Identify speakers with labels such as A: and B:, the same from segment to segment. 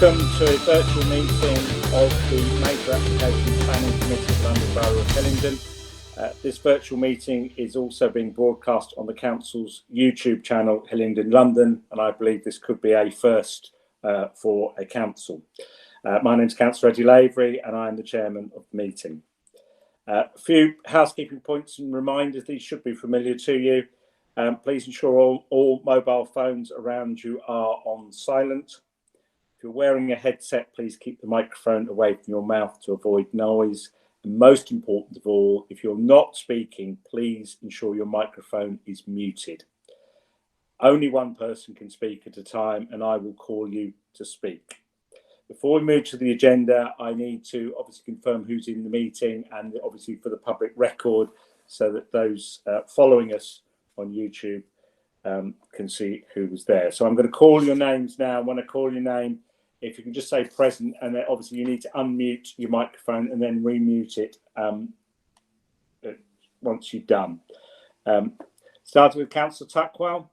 A: Welcome to a virtual meeting of the Major Applications Planning Committee of London Borough of Hillingdon. This virtual meeting is also being broadcast on the Council's YouTube channel, Hillingdon London, and I believe this could be a first for a council. My name is Councillor Eddie Lavery and I am the chairman of the meeting. A few housekeeping points and reminders, these should be familiar to you. Please ensure all mobile phones around you are on silent. If you're wearing a headset, please keep the microphone away from your mouth to avoid noise. And most important of all, if you're not speaking, please ensure your microphone is muted. Only one person can speak at a time, and I will call you to speak. Before we move to the agenda, I need to obviously confirm who's in the meeting and obviously for the public record so that those following us on YouTube can see who was there. So I'm going to call your names now. When I call your name, if you can just say present, and then obviously you need to unmute your microphone and then remute it once you've done. Starting with Councillor Tuckwell.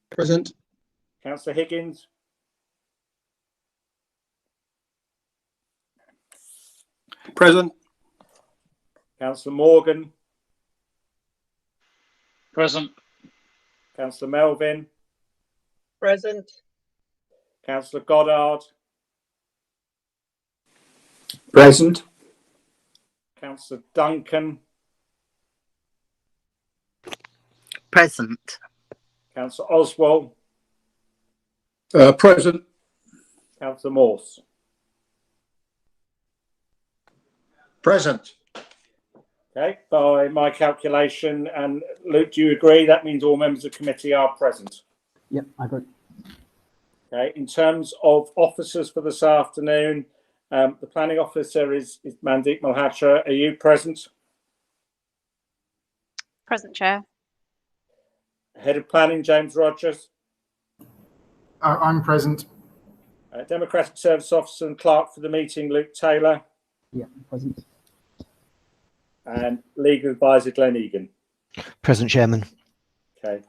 B: Present.
A: Councillor Higgins.
B: Present.
A: Councillor Morgan.
C: Present.
A: Councillor Melvin.
D: Present.
A: Councillor Goddard.
B: Present.
A: Councillor Duncan.
D: Present.
A: Councillor Oswald.
B: Present.
A: Councillor Morse.
B: Present.
A: Okay, by my calculation, and Luke, do you agree? That means all members of the committee are present.
E: Yep, I agree.
A: Okay, in terms of officers for this afternoon, the planning officer is Mandeep Malhotra. Are you present?
F: Present, Chair.
A: Head of Planning, James Rogers.
G: I'm present.
A: Democratic Service Officer and Clerk for the meeting, Luke Taylor.
E: Yeah, present.
A: And Legal Advisor, Glenn Egan.
H: Present, Chairman.
A: Okay.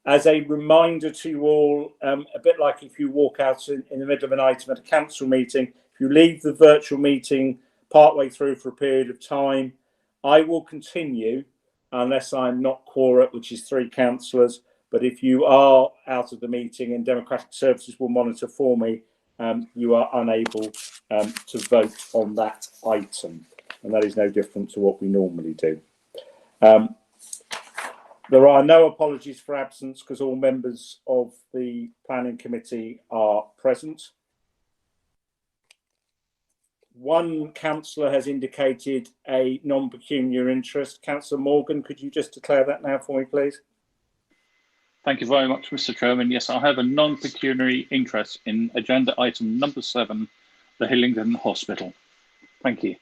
A: As a reminder to you all, a bit like if you walk out in the middle of an item at a council meeting, if you leave the virtual meeting partway through for a period of time, I will continue unless I'm not quorate, which is 3 councillors. But if you are out of the meeting and Democratic Services will monitor for me, you are unable to vote on that item. And that is no different to what we normally do. There are no apologies for absence because all members of the planning committee are present. One councillor has indicated a non-pecuniary interest. Councillor Morgan, could you just declare that now for me, please?
C: Thank you very much, Mr. Chairman. Yes, I have a non-pecuniary interest in agenda item number 7, the Hillingdon Hospital. Thank you.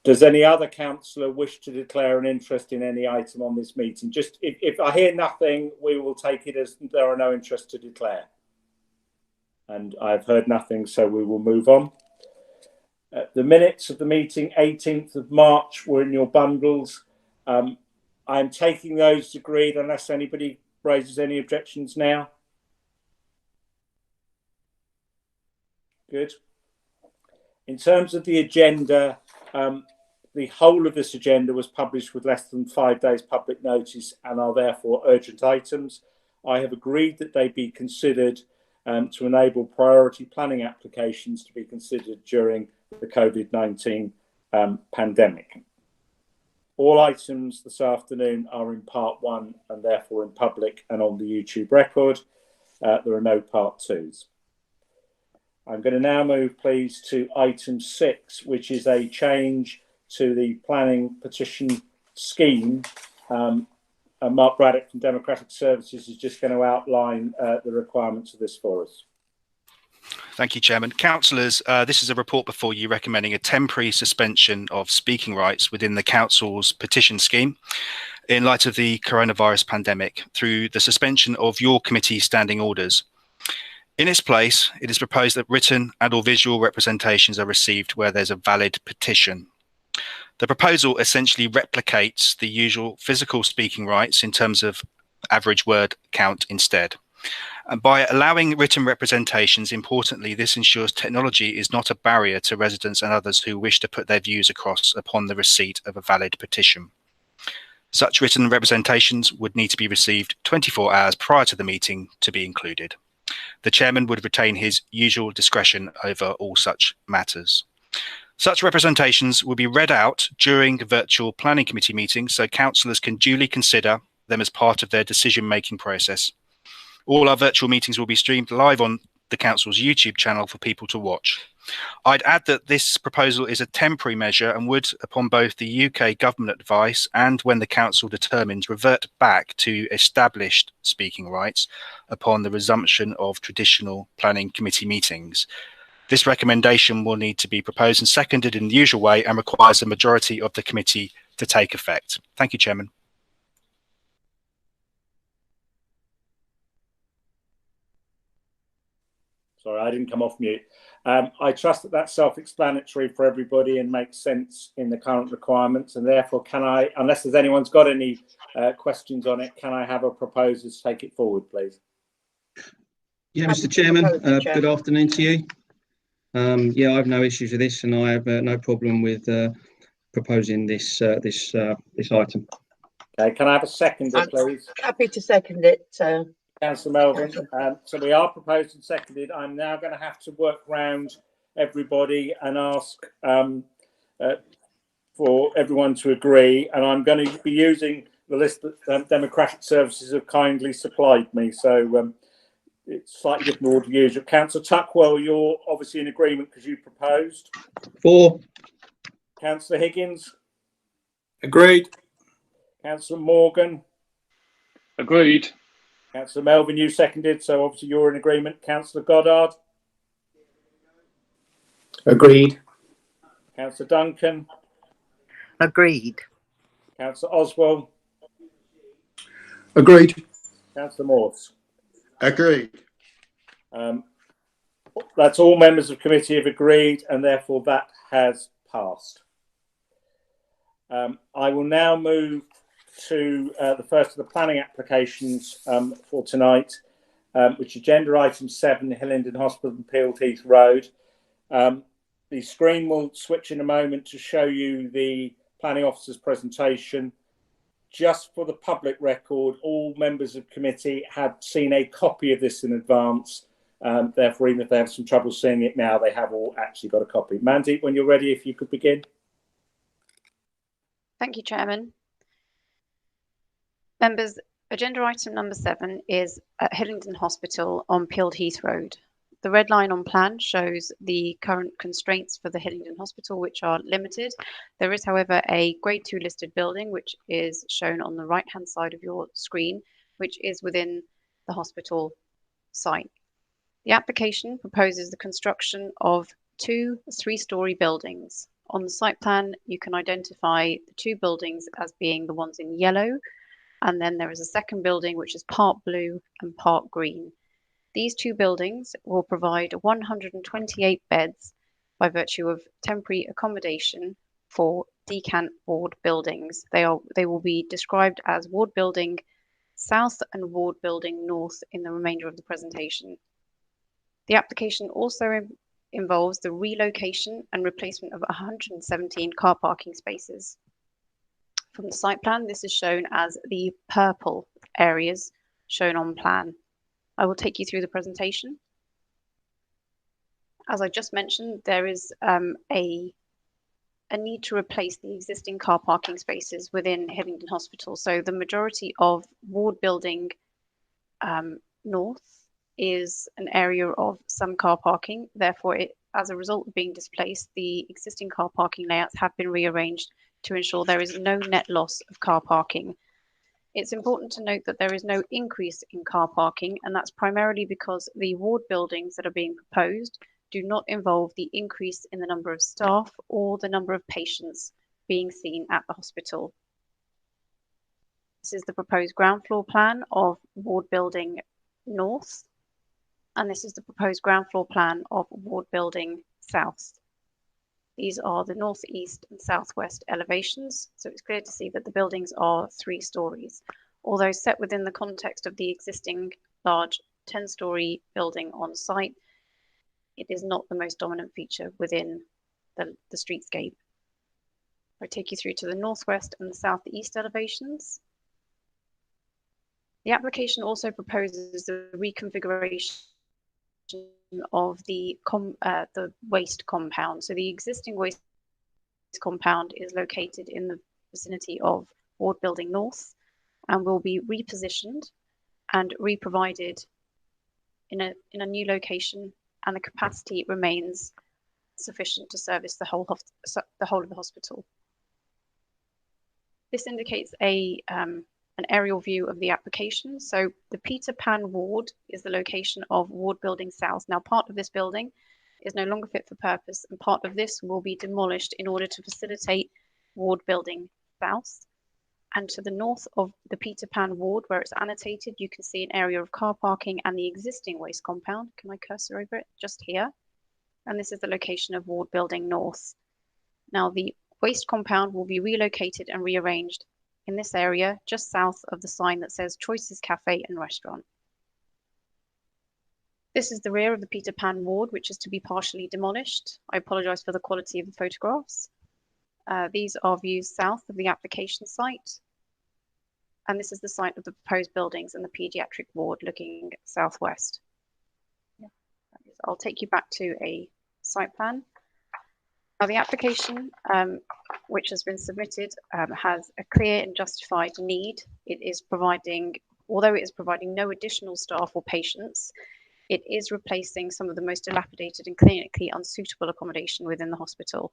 A: Does any other councillor wish to declare an interest in any item on this meeting? Just if I hear nothing, we will take it as there are no interests to declare. And I've heard nothing, so we will move on. The minutes of the meeting, 18th of March, were in your bundles. I'm taking those agreed unless anybody raises any objections now. Good. In terms of the agenda, the whole of this agenda was published with less than 5 days public notice and are therefore urgent items. I have agreed that they be considered to enable priority planning applications to be considered during the COVID-19 pandemic. All items this afternoon are in part 1 and therefore in public and on the YouTube record. There are no part 2s. I'm going to now move, please, to item 6, which is a change to the planning petition scheme. And Mark Braddock from Democratic Services is just going to outline the requirements of this for us.
I: Thank you, Chairman. Councillors, this is a report before you recommending a temporary suspension of speaking rights within the Council's petition scheme in light of the coronavirus pandemic through the suspension of your committee's standing orders. In its place, it is proposed that written and or visual representations are received where there's a valid petition. The proposal essentially replicates the usual physical speaking rights in terms of average word count instead. And by allowing written representations, importantly, this ensures technology is not a barrier to residents and others who wish to put their views across upon the receipt of a valid petition. Such written representations would need to be received 24 hours prior to the meeting to be included. The chairman would retain his usual discretion over all such matters. Such representations will be read out during virtual planning committee meetings so councillors can duly consider them as part of their decision-making process. All our virtual meetings will be streamed live on the council's YouTube channel for people to watch. I'd add that this proposal is a temporary measure and would, upon both the UK government advice and when the council determines, revert back to established speaking rights upon the resumption of traditional planning committee meetings. This recommendation will need to be proposed and seconded in the usual way and requires a majority of the committee to take effect. Thank you, Chairman.
A: Sorry, I didn't come off mute. I trust that that's self-explanatory for everybody and makes sense in the current requirements. And therefore, can I, unless there's anyone's got any questions on it, can I have a proposer to take it forward, please?
F: Yeah, Mr. Chairman, good afternoon to you. Yeah, I have no issues with this, and I have no problem with proposing this this item.
A: Okay, can I have a seconder, please?
D: Happy to second it.
A: Councillor Melvin. So we are proposed and seconded. I'm now going to have to work round everybody and ask for everyone to agree. And I'm going to be using the list that Democratic Services have kindly supplied me. So it's slightly different order to use. Councillor Tuckwell, you're obviously in agreement because you proposed.
F: For.
A: Councillor Higgins.
B: Agreed.
A: Councillor Morgan.
C: Agreed.
A: Councillor Melvin, you seconded, so obviously you're in agreement. Councillor Goddard.
B: Agreed.
A: Councillor Duncan.
D: Agreed.
A: Councillor Oswald.
B: Agreed.
A: Councillor Morse.
B: Agreed.
A: That's all members of committee have agreed, and therefore that has passed. I will now move to the first of the planning applications for tonight, which is agenda item 7, Hillingdon Hospital and Peel Heath Road. The screen will switch in a moment to show you the planning officer's presentation. Just for the public record, all members of committee had seen a copy of this in advance. Therefore, even if they have some trouble seeing it now, they have all actually got a copy. Mandeep, when you're ready, if you could begin.
H: Thank you, Chairman. Members, agenda item number 7 is at Hillingdon Hospital on Peel Heath Road. The red line on plan shows the current constraints for the Hillingdon Hospital, which are limited. There is, however, a Grade 2 listed building, which is shown on the right-hand side of your screen, which is within the hospital site. The application proposes the construction of 2 3-storey buildings. On the site plan, you can identify the 2 buildings as being the ones in yellow, and then there is a second building which is part blue and part green. These 2 buildings will provide 128 beds by virtue of temporary accommodation for decant ward buildings. They will be described as ward building south and ward building north in the remainder of the presentation. The application also involves the relocation and replacement of 117 car parking spaces. From the site plan, this is shown as the purple areas shown on plan. I will take you through the presentation. As I just mentioned, there is a need to replace the existing car parking spaces within Hillingdon Hospital. So the majority of ward building north is an area of some car parking. Therefore, as a result of being displaced, the existing car parking layouts have been rearranged to ensure there is no net loss of car parking. It's important to note that there is no increase in car parking, and that's primarily because the ward buildings that are being proposed do not involve the increase in the number of staff or the number of patients being seen at the hospital. This is the proposed ground floor plan of ward building north, and this is the proposed ground floor plan of ward building south. These are the northeast and southwest elevations, so it's clear to see that the buildings are 3 stories. Although set within the context of the existing large 10-storey building on site. It is not the most dominant feature within the streetscape. I take you through to the northwest and the southeast elevations. The application also proposes the reconfiguration of the waste compound. So the existing waste compound is located in the vicinity of Ward Building North and will be repositioned and re-provided in a new location, and the capacity remains sufficient to service the whole of the hospital. This indicates an aerial view of the application. So the Peter Pan ward is the location of Ward Building South. Now, part of this building is no longer fit for purpose, and part of this will be demolished in order to facilitate Ward Building South. And to the north of the Peter Pan ward, where it's annotated, you can see an area of car parking and the existing waste compound. Can I cursor over it? Just here. And this is the location of Ward Building North. Now, the waste compound will be relocated and rearranged in this area just south of the sign that says Choices Cafe and Restaurant. This is the rear of the Peter Pan ward, which is to be partially demolished. I apologise for the quality of the photographs. These are views south of the application site. And this is the site of the proposed buildings and the paediatric ward looking southwest. I'll take you back to a site plan. Now, the application, which has been submitted, has a clear and justified need. It is providing, although it is providing no additional staff or patients, it is replacing some of the most dilapidated and clinically unsuitable accommodation within the hospital.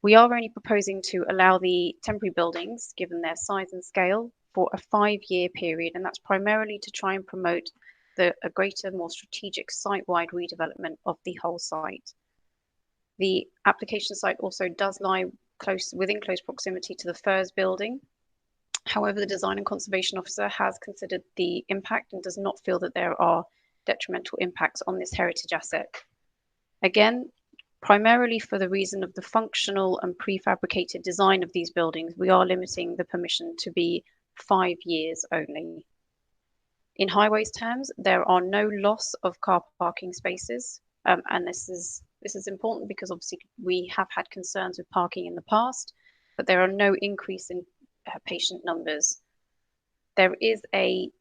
H: We are only proposing to allow the temporary buildings, given their size and scale, for a 5-year period, and that's primarily to try and promote a greater, more strategic site-wide redevelopment of the whole site. The application site also does lie within close proximity to the FIRS building. However, the Design and Conservation Officer has considered the impact and does not feel that there are detrimental impacts on this heritage asset. Again, primarily for the reason of the functional and prefabricated design of these buildings, we are limiting the permission to be 5 years only. In highways terms, there are no loss of car parking spaces, and this is important because obviously we have had concerns with parking in the past, but there are no increase in patient numbers. There is only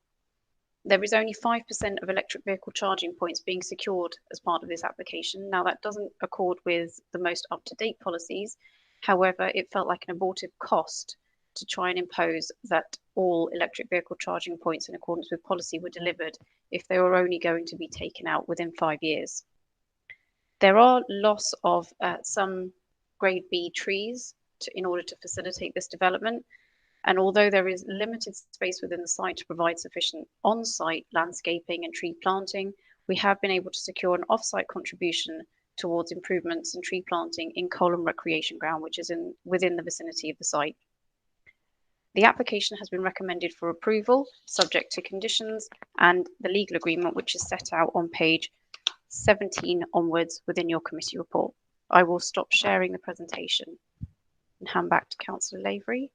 H: 5% of electric vehicle charging points being secured as part of this application. Now, that doesn't accord with the most up-to-date policies. However, it felt like an abortive cost to try and impose that all electric vehicle charging points in accordance with policy were delivered if they were only going to be taken out within 5 years. There are loss of some grade B trees in order to facilitate this development. And although there is limited space within the site to provide sufficient on-site landscaping and tree planting, we have been able to secure an off-site contribution towards improvements and tree planting in Colham Recreation Ground, which is within the vicinity of the site. The application has been recommended for approval, subject to conditions and the legal agreement, which is set out on page 17 onwards within your committee report. I will stop sharing the presentation and hand back to Councillor Lavery.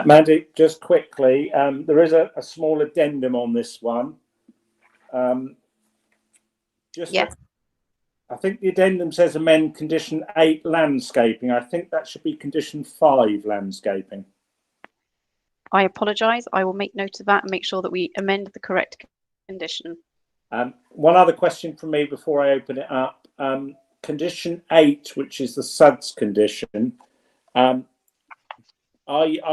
A: Mandy, just quickly, there is a small addendum on this one.
H: Yes.
A: I think the addendum says amend condition 8 landscaping. I think that should be condition 5 landscaping.
H: I apologise. I will make note of that and make sure that we amend the correct condition.
A: One other question from me before I open it up. Condition 8, which is the SUDS condition, are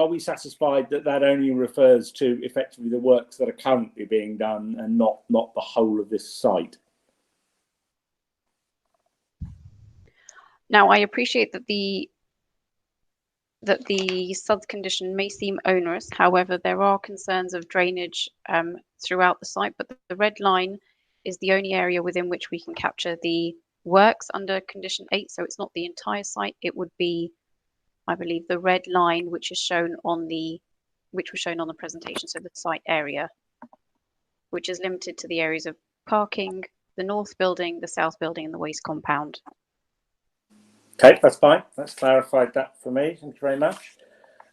A: we satisfied that that only refers to effectively the works that are currently being done and not the whole of this site?
H: Now, I appreciate that the SUDS condition may seem onerous. However, there are concerns of drainage throughout the site, but the red line is the only area within which we can capture the works under condition 8. So it's not the entire site. It would be, I believe, the red line which was shown on the presentation. So the site area, which is limited to the areas of parking, the north building, the south building, and the waste compound.
A: Okay, that's fine. That's clarified that for me. Thank you very much.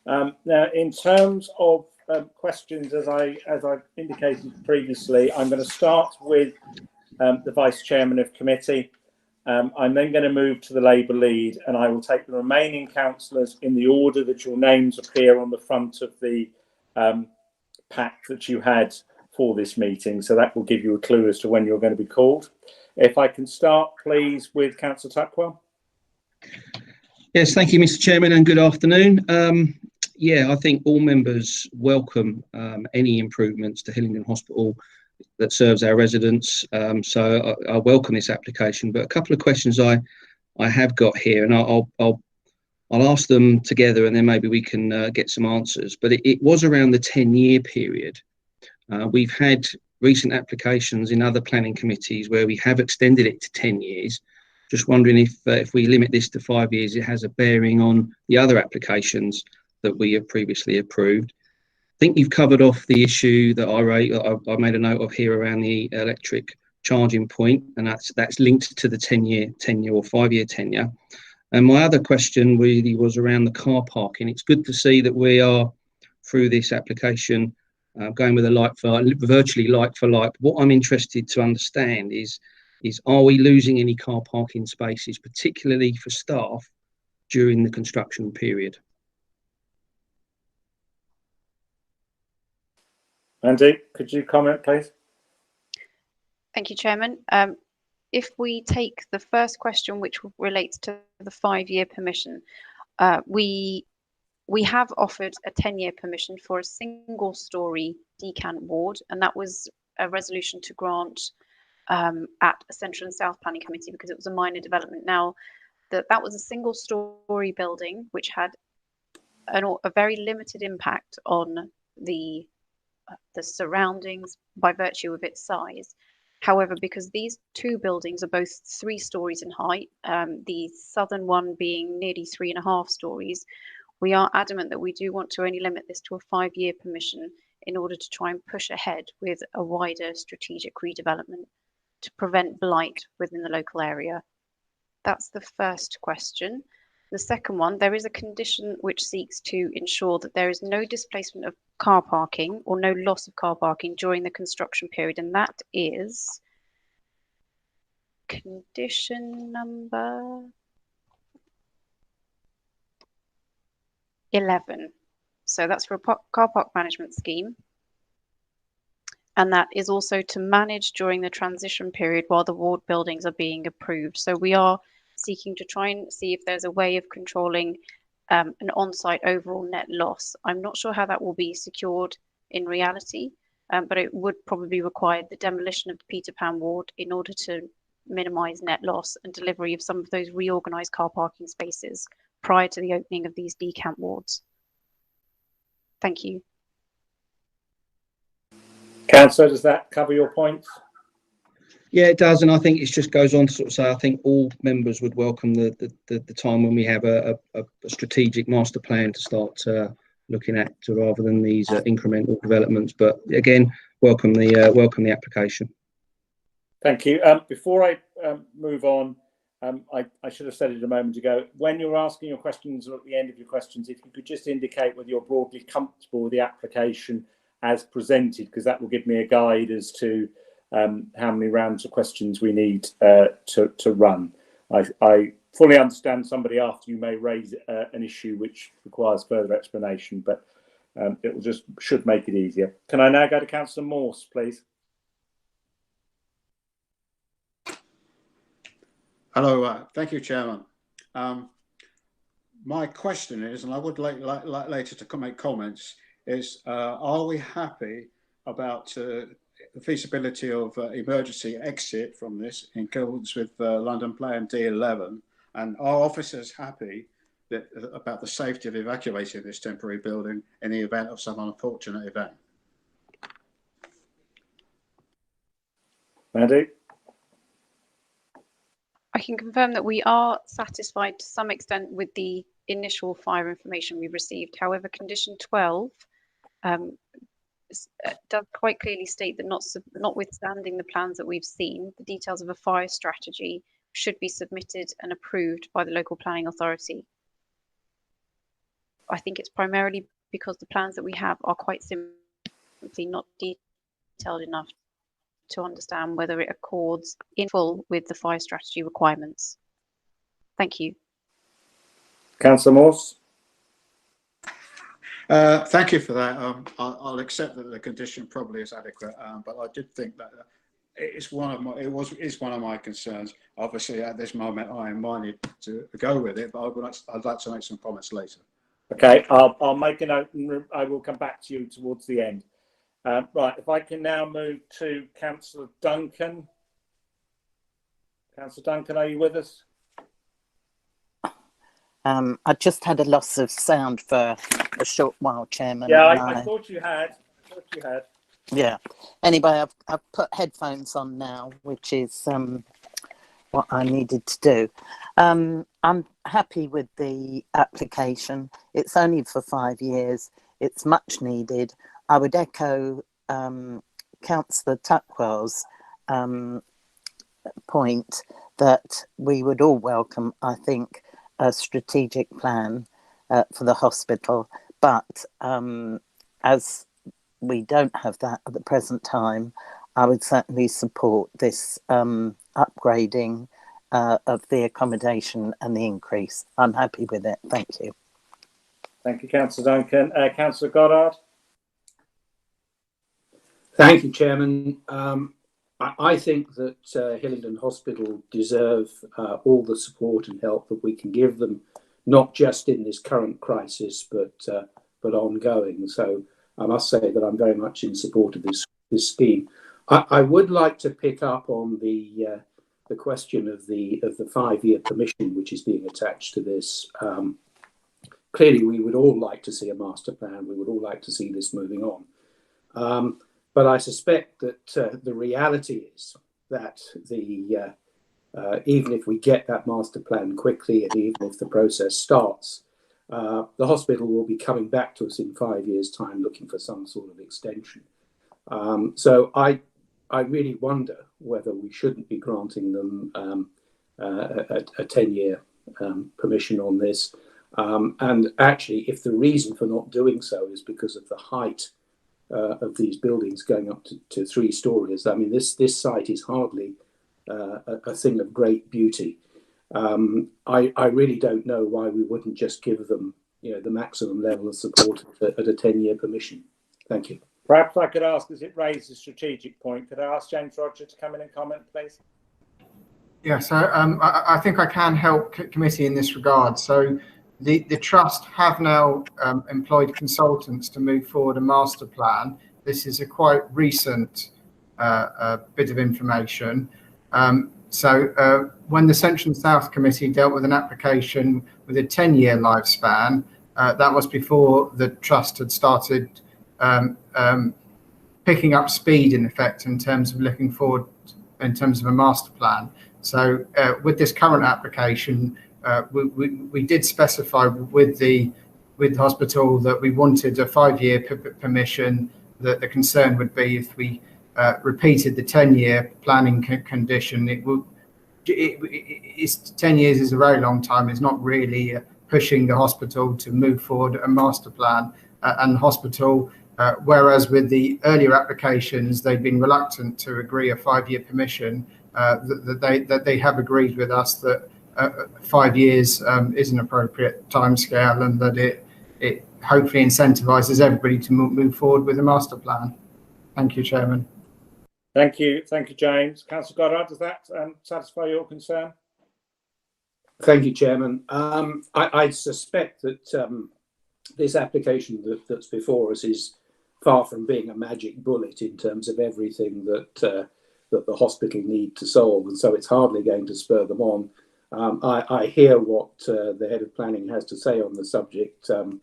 A: Now, in terms of questions, as I indicated previously. I'm going to start with the Vice Chairman of Committee. I'm then going to move to the Labour lead, and I will take the remaining councillors in the order that your names appear on the front of the pack that you had for this meeting. So that will give you a clue as to when you're going to be called. If I can start, please, with Councillor Tuckwell.
F: Yes, thank you, Mr. Chairman, and good afternoon. Yeah, I think all members welcome any improvements to Hillingdon Hospital that serves our residents. So I welcome this application. But a couple of questions I have got here, and I'll ask them together, and then maybe we can get some answers. But it was around the 10-year period. We've had recent applications in other planning committees where we have extended it to 10 years. Just wondering if we limit this to 5 years, it has a bearing on the other applications that we have previously approved. I think you've covered off the issue that I made a note of here around the electric charging point, and that's linked to the 10-year tenure or 5-year tenure. And my other question really was around the car parking. It's good to see that we are, through this application, going with a virtually like for like. What I'm interested to understand is are we losing any car parking spaces, particularly for staff, during the construction period?
A: Andy, could you comment, please?
H: Thank you, Chairman. If we take the first question, which relates to the 5-year permission, we have offered a 10-year permission for a single-storey decant ward, and that was a resolution to grant at a Central and South Planning Committee because it was a minor development. Now, that was a single-storey building which had a very limited impact on the surroundings by virtue of its size. However, because these two buildings are both 3 stories in height, the southern one being nearly 3.5 stories, we are adamant that we do want to only limit this to a 5-year permission in order to try and push ahead with a wider strategic redevelopment to prevent blight within the local area. That's the first question. The second one, there is a condition which seeks to ensure that there is no displacement of car parking or no loss of car parking during the construction period, and that is condition number 11. So that's for a car park management scheme, and that is also to manage during the transition period while the ward buildings are being approved. So we are seeking to try and see if there's a way of controlling an on-site overall net loss. I'm not sure how that will be secured in reality, but it would probably require the demolition of the Peter Pan ward in order to minimise net loss and delivery of some of those reorganised car parking spaces prior to the opening of these decant wards. Thank you.
A: Councillor, does that cover your points?
F: Yeah, it does, and I think it just goes on to sort of say I think all members would welcome the time when we have a strategic master plan to start looking at, rather than these incremental developments. But again, welcome the application.
A: Thank you. Before I move on, I should have said it a moment ago. When you're asking your questions or at the end of your questions, if you could just indicate whether you're broadly comfortable with the application as presented, because that will give me a guide as to how many rounds of questions we need to run. I fully understand somebody after you may raise an issue which requires further explanation, but it will should make it easier. Can I now go to Councillor Morse, please?
B: Hello, thank you, Chairman. My question is, and I would like later to make comments, is are we happy about the feasibility of emergency exit from this in accordance with London Plan D11, and are officers happy about the safety of evacuating this temporary building in the event of some unfortunate event?
A: Andy?
H: I can confirm that we are satisfied to some extent with the initial fire information we received. However, condition 12 does quite clearly state that notwithstanding the plans that we've seen, the details of a fire strategy should be submitted and approved by the local planning authority. I think it's primarily because the plans that we have are quite simply not detailed enough to understand whether it accords in full with the fire strategy requirements. Thank you.
A: Councillor Morse.
B: Thank you for that. I'll accept that the condition probably is adequate, but I did think that it's one of my concerns. Obviously, at this moment, I am minded to go with it, but I'd like to make some comments later.
A: Okay, I'll make a note and I will come back to you towards the end. Right, if I can now move to Councillor Duncan. Councillor Duncan, are you with us?
D: I just had a loss of sound for a short while, Chairman.
A: Yeah, I thought you had.
D: Yeah. Anyway, I've put headphones on now, which is what I needed to do. I'm happy with the application. It's only for 5 years. It's much needed. I would echo Councillor Tuckwell's point that we would all welcome, I think, a strategic plan for the hospital. But as we don't have that at the present time, I would certainly support this upgrading of the accommodation and the increase. I'm happy with it. Thank you.
A: Thank you, Councillor Duncan. Councillor Goddard.
F: Thank you, Chairman. I think that Hillingdon Hospital deserve all the support and help that we can give them, not just in this current crisis, but ongoing. So I must say that I'm very much in support of this scheme. I would like to pick up on the question of the 5-year permission which is being attached to this. Clearly, we would all like to see a master plan. We would all like to see this moving on. But I suspect that the reality is that even if we get that master plan quickly, and even if the process starts, the hospital will be coming back to us in 5 years' time looking for some sort of extension. So I really wonder whether we shouldn't be granting them a 10-year permission on this. And actually, if the reason for not doing so is because of the height of these buildings going up to 3 stories. I mean, this site is hardly a thing of great beauty. I really don't know why we wouldn't just give them, the maximum level of support at a 10-year permission. Thank you.
A: Perhaps I could ask, as it raised a strategic point, could I ask James Roger to come in and comment, please?
G: Yeah, so I think I can help committee in this regard. So the Trust have now employed consultants to move forward a master plan. This is a quite recent bit of information. So when the Central and South Committee dealt with an application with a 10-year lifespan, that was before the Trust had started picking up speed, in effect, in terms of looking forward in terms of a master plan. So with this current application, we did specify with the hospital that we wanted a 5-year permission, that the concern would be if we repeated the 10-year planning condition, it's 10 years is a very long time. It's not really pushing the hospital to move forward a master plan. And the hospital, whereas with the earlier applications, they've been reluctant to agree a 5-year permission, that they have agreed with us that 5 years is an appropriate timescale, and that it hopefully incentivises everybody to move forward with a master plan. Thank you, Chairman.
A: Thank you, James. Councillor Goddard, does that satisfy your concern?
F: Thank you, Chairman. I suspect that this application that's before us is far from being a magic bullet in terms of everything that the hospital need to solve, and so it's hardly going to spur them on. I hear what the head of planning has to say on the subject, and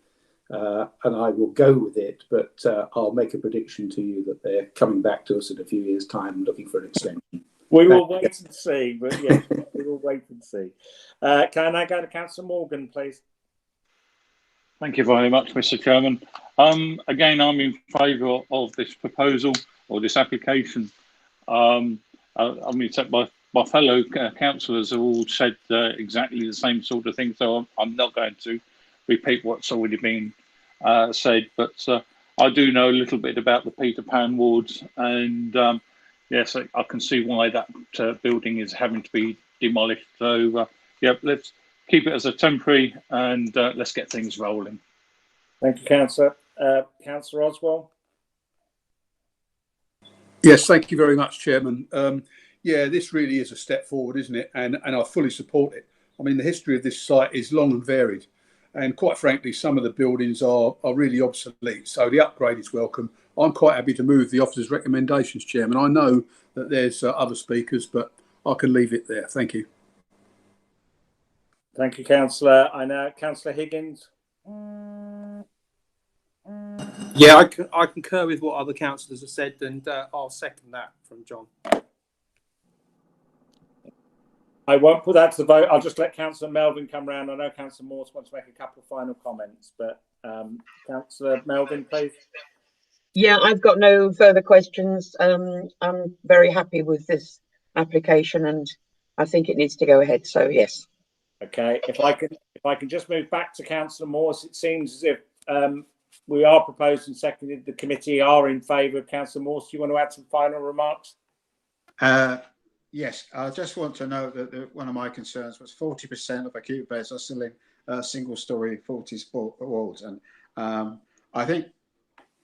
F: I will go with it, but I'll make a prediction to you that they're coming back to us in a few years' time looking for an extension.
A: We will wait and see, but yes, we will wait and see. Can I go to Councillor Morgan, please?
C: Thank you very much, Mr. Chairman. Again, I'm in favour of this proposal or this application. I mean, my fellow councillors have all said exactly the same sort of thing, so I'm not going to repeat what's already been said, but I do know a little bit about the Peter Pan wards, and yes, I can see why that building is having to be demolished. So, yeah, let's keep it as a temporary, and let's get things rolling.
A: Thank you, Councillor. Councillor Oswald.
J: Yes, thank you very much, Chairman. Yeah, this really is a step forward, isn't it? And I fully support it. I mean, the history of this site is long and varied. And quite frankly, some of the buildings are really obsolete. So the upgrade is welcome. I'm quite happy to move the officer's recommendations, Chairman. I know that there's other speakers, but I can leave it there. Thank you.
A: Thank you, Councillor. I know Councillor Higgins.
K: Yeah, I concur with what other councillors have said, and I'll second that from John.
A: I won't put that to the vote. I'll just let Councillor Melvin come round. I know Councillor Morse wants to make a couple of final comments, but Councillor Melvin, please.
L: Yeah, I've got no further questions. I'm very happy with this application, and I think it needs to go ahead. So yes.
A: Okay, if I can just move back to Councillor Morse, it seems as if we are proposed and seconded. The committee are in favour. Councillor Morse, do you want to add some final remarks?
B: Yes, I just want to note that one of my concerns was 40% of acute beds are still in single-storey 40-sport wards, and I think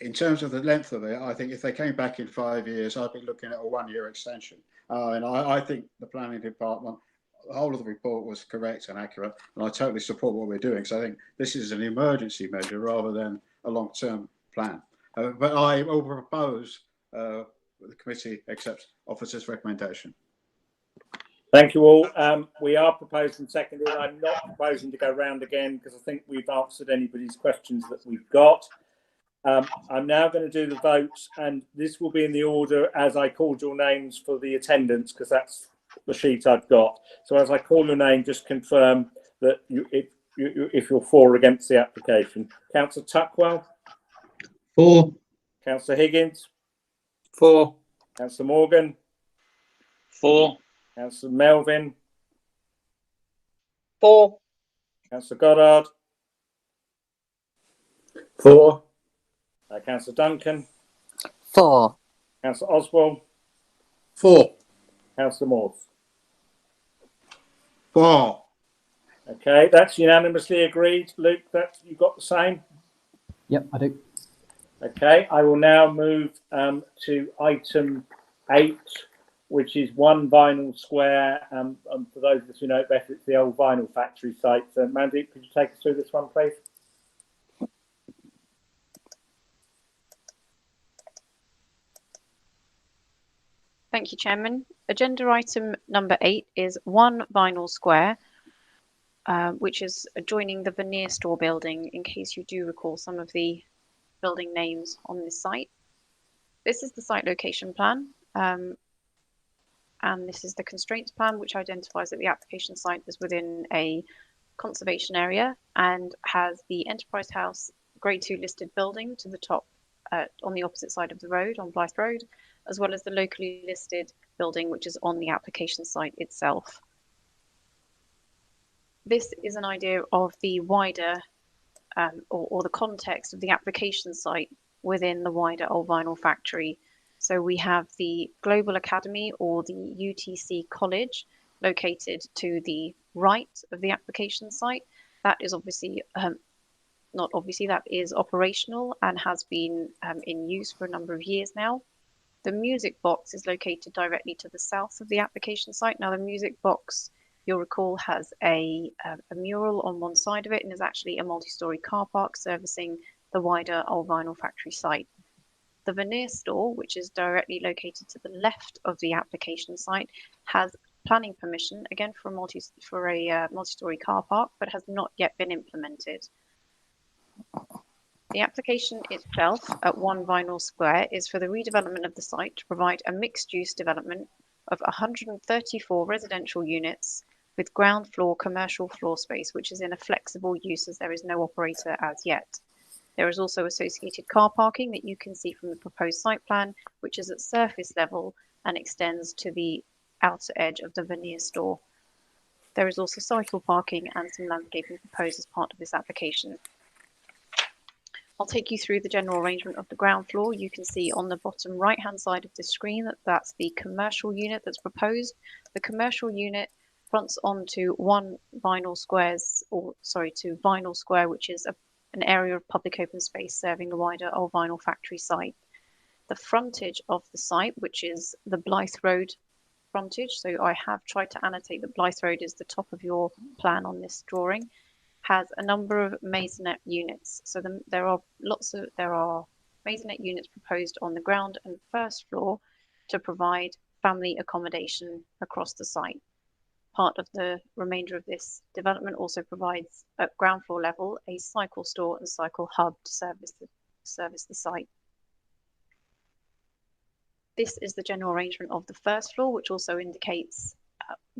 B: in terms of the length of it, I think if they came back in 5 years, I'd be looking at a 1-year extension. And I think the planning department, the whole of the report was correct and accurate, and I totally support what we're doing. So I think this is an emergency measure rather than a long-term plan. But I will propose the committee accepts officer's recommendation.
A: Thank you all. We are proposed and seconded. I'm not proposing to go round again because I think we've answered anybody's questions that we've got. I'm now going to do the votes, and this will be in the order as I called your names for the attendance, because that's the sheet I've got. So as I call your name, just confirm that if you're for or against the application. Councillor Tuckwell.
F: For.
A: Councillor Higgins.
K: For.
A: Councillor Morgan.
C: For.
A: Councillor Melvin.
L: For.
A: Councillor Goddard.
J: For.
A: Councillor Duncan.
D: For.
A: Councillor Oswald.
J: For.
A: Councillor Morse.
B: For.
A: Okay, that's unanimously agreed. Luke, you got the same?
E: Yep, I do.
A: Okay, I will now move to item 8, which is One Vinyl Square. For those of us who know it better, it's the old vinyl factory site. So, Mandeep, could you take us through this one, please?
H: Thank you, Chairman. Agenda item number 8 is One Vinyl Square, which is adjoining the veneer store building, in case you do recall some of the building names on this site. This is the site location plan, and this is the constraints plan, which identifies that the application site is within a conservation area and has the Enterprise House Grade 2 listed building to the top on the opposite side of the road, on Blythe Road, as well as the locally listed building, which is on the application site itself. This is an idea of the wider or the context of the application site within the wider old vinyl factory. So we have the Global Academy, or the UTC College, located to the right of the application site. That is obviously, not obviously, that is operational and has been in use for a number of years now. The music box is located directly to the south of the application site. Now, the music box, you'll recall, has a mural on one side of it and is actually a multi-storey car park servicing the wider old vinyl factory site. The veneer store, which is directly located to the left of the application site, has planning permission, again for a multi-storey car park, but has not yet been implemented. The application itself at One Vinyl Square is for the redevelopment of the site to provide a mixed-use development of 134 residential units with ground floor commercial floor space, which is in a flexible use as there is no operator as yet. There is also associated car parking that you can see from the proposed site plan, which is at surface level and extends to the outer edge of the veneer store. There is also cycle parking and some landscaping proposed as part of this application. I'll take you through the general arrangement of the ground floor. You can see on the bottom right hand side of the screen that that's the commercial unit that's proposed. The commercial unit fronts onto to Vinyl Square, which is an area of public open space serving the wider Old Vinyl factory site. The frontage of the site, which is the Blythe Road frontage, so I have tried to annotate that Blythe Road is the top of your plan on this drawing, has a number of maisonette units. So there are maisonette units proposed on the ground and first floor to provide family accommodation across the site. Part of the remainder of this development also provides at ground floor level a cycle store and cycle hub to service the site. This is the general arrangement of the first floor, which also indicates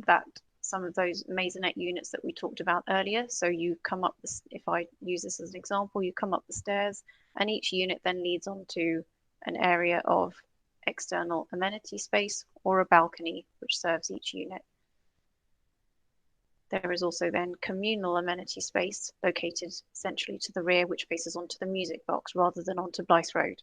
H: that some of those maisonette units that we talked about earlier. So you come up, if I use this as an example, you come up the stairs and each unit then leads onto an area of external amenity space or a balcony, which serves each unit. There is also then communal amenity space located centrally to the rear, which faces onto the music box rather than onto Blythe Road.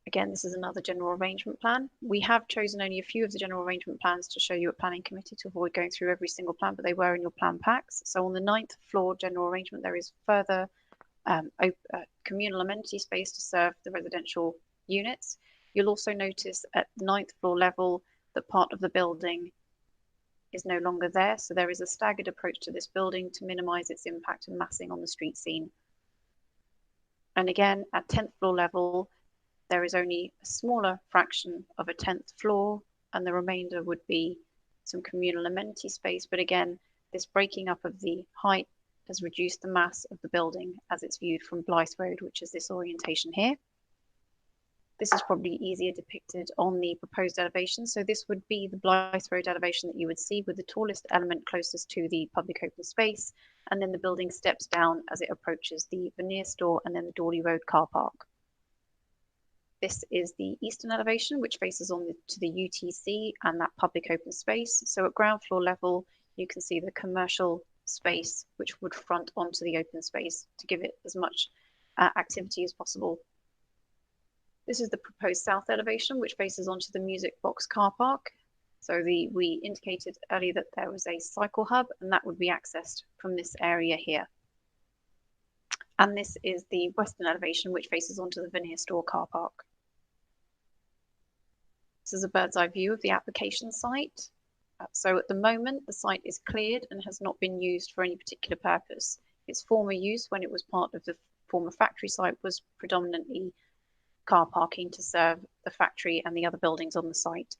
H: Again, this is another general arrangement plan. We have chosen only a few of the general arrangement plans to show you at planning committee to avoid going through every single plan, but they were in your plan packs. So on the 9th floor general arrangement, there is further communal amenity space to serve the residential units. You'll also notice at the 9th floor level that part of the building is no longer there. So there is a staggered approach to this building to minimize its impact and massing on the street scene. And again, at 10th floor level, there is only a smaller fraction of a 10th floor, and the remainder would be some communal amenity space. But again, this breaking up of the height has reduced the mass of the building as it's viewed from Blythe Road, which is this orientation here. This is probably easier depicted on the proposed elevation. So this would be the Blythe Road elevation that you would see with the tallest element closest to the public open space. And then the building steps down as it approaches the veneer store and then the Dawley Road car park. This is the eastern elevation, which faces on to the UTC and that public open space. So at ground floor level, you can see the commercial space, which would front onto the open space to give it as much activity as possible. This is the proposed south elevation, which faces onto the music box car park. So we indicated earlier that there was a cycle hub, and that would be accessed from this area here. And this is the western elevation, which faces onto the veneer store car park. This is a bird's eye view of the application site. So at the moment, the site is cleared and has not been used for any particular purpose. Its former use, when it was part of the former factory site, was predominantly car parking to serve the factory and the other buildings on the site.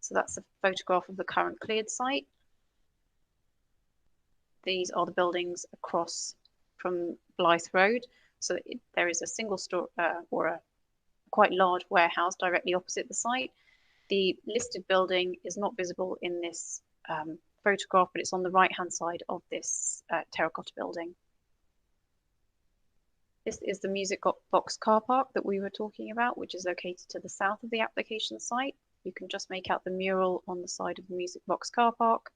H: So that's a photograph of the current cleared site. These are the buildings across from Blythe Road. So there is a single store or a quite large warehouse directly opposite the site. The listed building is not visible in this photograph, but it's on the right-hand side of this terracotta building. This is the music box car park that we were talking about, which is located to the south of the application site. You can just make out the mural on the side of the music box car park.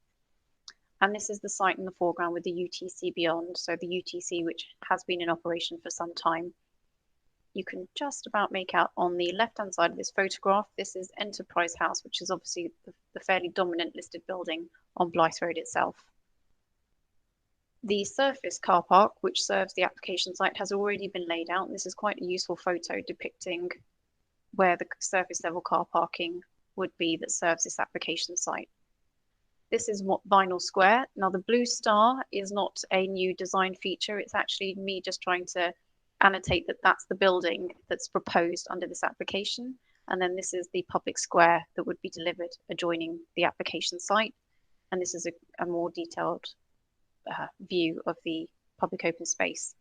H: And this is the site in the foreground with the UTC beyond. So the UTC, which has been in operation for some time. You can just about make out on the left-hand side of this photograph, this is Enterprise House, which is obviously the fairly dominant listed building on Blythe Road itself. The surface car park, which serves the application site, has already been laid out. And this is quite a useful photo depicting where the surface level car parking would be that serves this application site. This is Vinyl Square. Now the blue star is not a new design feature. It's actually me just trying to annotate that that's the building that's proposed under this application. And then this is the public square that would be delivered adjoining the application site. And this is a more detailed view of the public open space.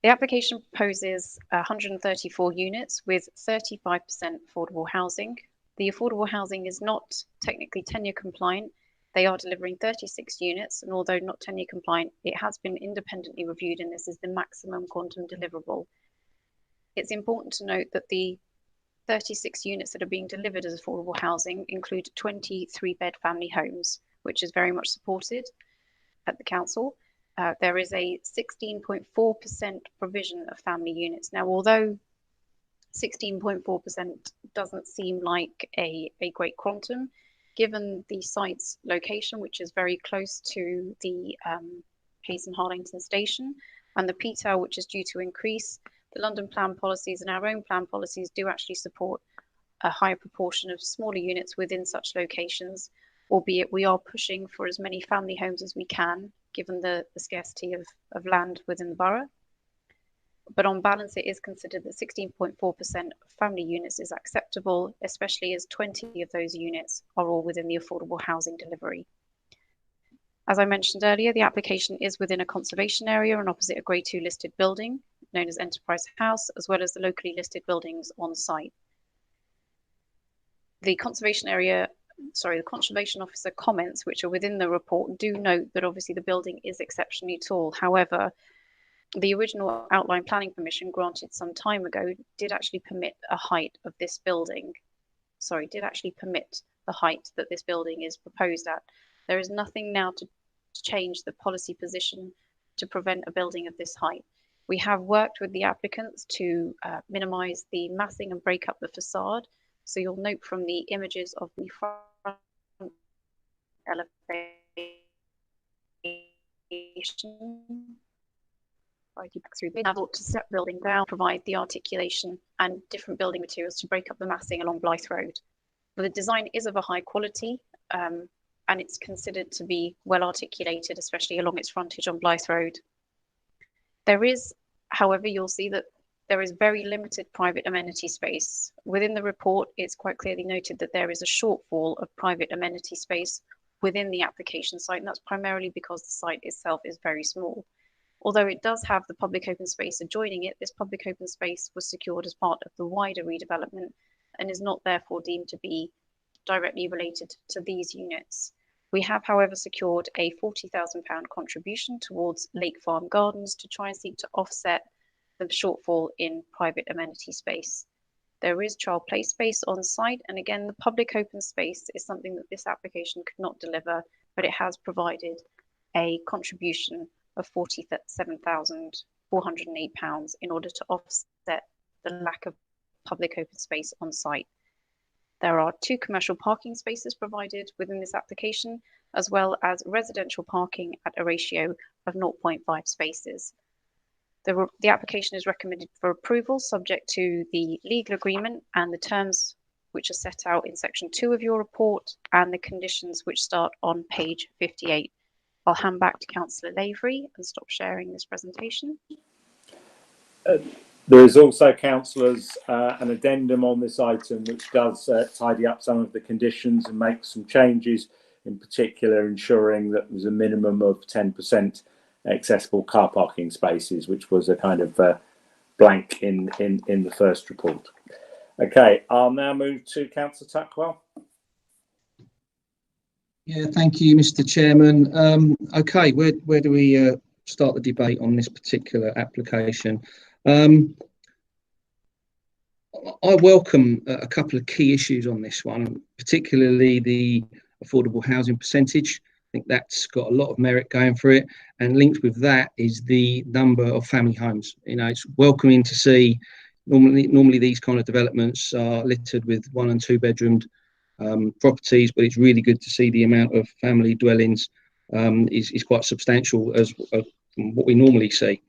H: The application proposes 134 units with 35% affordable housing. The affordable housing is not technically tenure compliant. They are delivering 36 units, and although not tenure compliant, it has been independently reviewed, and this is the maximum quantum deliverable. It's important to note that the 36 units that are being delivered as affordable housing include 23 bed family homes, which is very much supported at the council. there is a 16.4% provision of family units. Now, although 16.4% doesn't seem like a great quantum, given the site's location, which is very close to the Hayes and Harlington station, and the PTAL, which is due to increase, the London plan policies and our own plan policies do actually support a higher proportion of smaller units within such locations, albeit we are pushing for as many family homes as we can, given the scarcity of land within the borough. But on balance, it is considered that 16.4% of family units is acceptable, especially as 20 of those units are all within the affordable housing delivery. As I mentioned earlier, the application is within a conservation area and opposite a Grade 2 listed building, known as Enterprise House, as well as the locally listed buildings on site. The conservation officer comments, which are within the report, do note that obviously the building is exceptionally tall. However, the original outline planning permission granted some time ago did actually permit a height of this building. Did actually permit the height that this building is proposed at. There is nothing now to change the policy position to prevent a building of this height. We have worked with the applicants to minimise the massing and break up the facade. So you'll note from the images of the front elevation, through the level to step building down, provide the articulation and different building materials to break up the massing along Blythe Road. But the design is of a high quality and it's considered to be well articulated, especially along its frontage on Blythe Road. There is, however, you'll see that there is very limited private amenity space. Within the report, it's quite clearly noted that there is a shortfall of private amenity space within the application site, and that's primarily because the site itself is very small. Although it does have the public open space adjoining it, this public open space was secured as part of the wider redevelopment and is not therefore deemed to be directly related to these units. We have, however, secured a £40,000 contribution towards Lake Farm Gardens to try and seek to offset the shortfall in private amenity space. There is child play space on site, and again, the public open space is something that this application could not deliver, but it has provided a contribution of £47,408 in order to offset the lack of public open space on site. There are 2 commercial parking spaces provided within this application, as well as residential parking at a ratio of 0.5 spaces. The application is recommended for approval subject to the legal agreement and the terms which are set out in section 2 of your report and the conditions which start on page 58. I'll hand back to Councillor Lavery and stop sharing this presentation.
A: There is also, councillors, an addendum on this item which does tidy up some of the conditions and make some changes, in particular ensuring that there's a minimum of 10% accessible car parking spaces, which was a kind of blank in the first report. Okay, I'll now move to Councillor Tuckwell.
F: Yeah, thank you, Mr. Chairman. Okay, where do we start the debate on this particular application? I welcome a couple of key issues on this one, particularly the affordable housing percentage. I think that's got a lot of merit going for it, and linked with that is the number of family homes. You know, it's welcoming to see. Normally these kind of developments are littered with 1 and 2 bedroomed properties, but it's really good to see the amount of family dwellings is quite substantial as from what we normally see.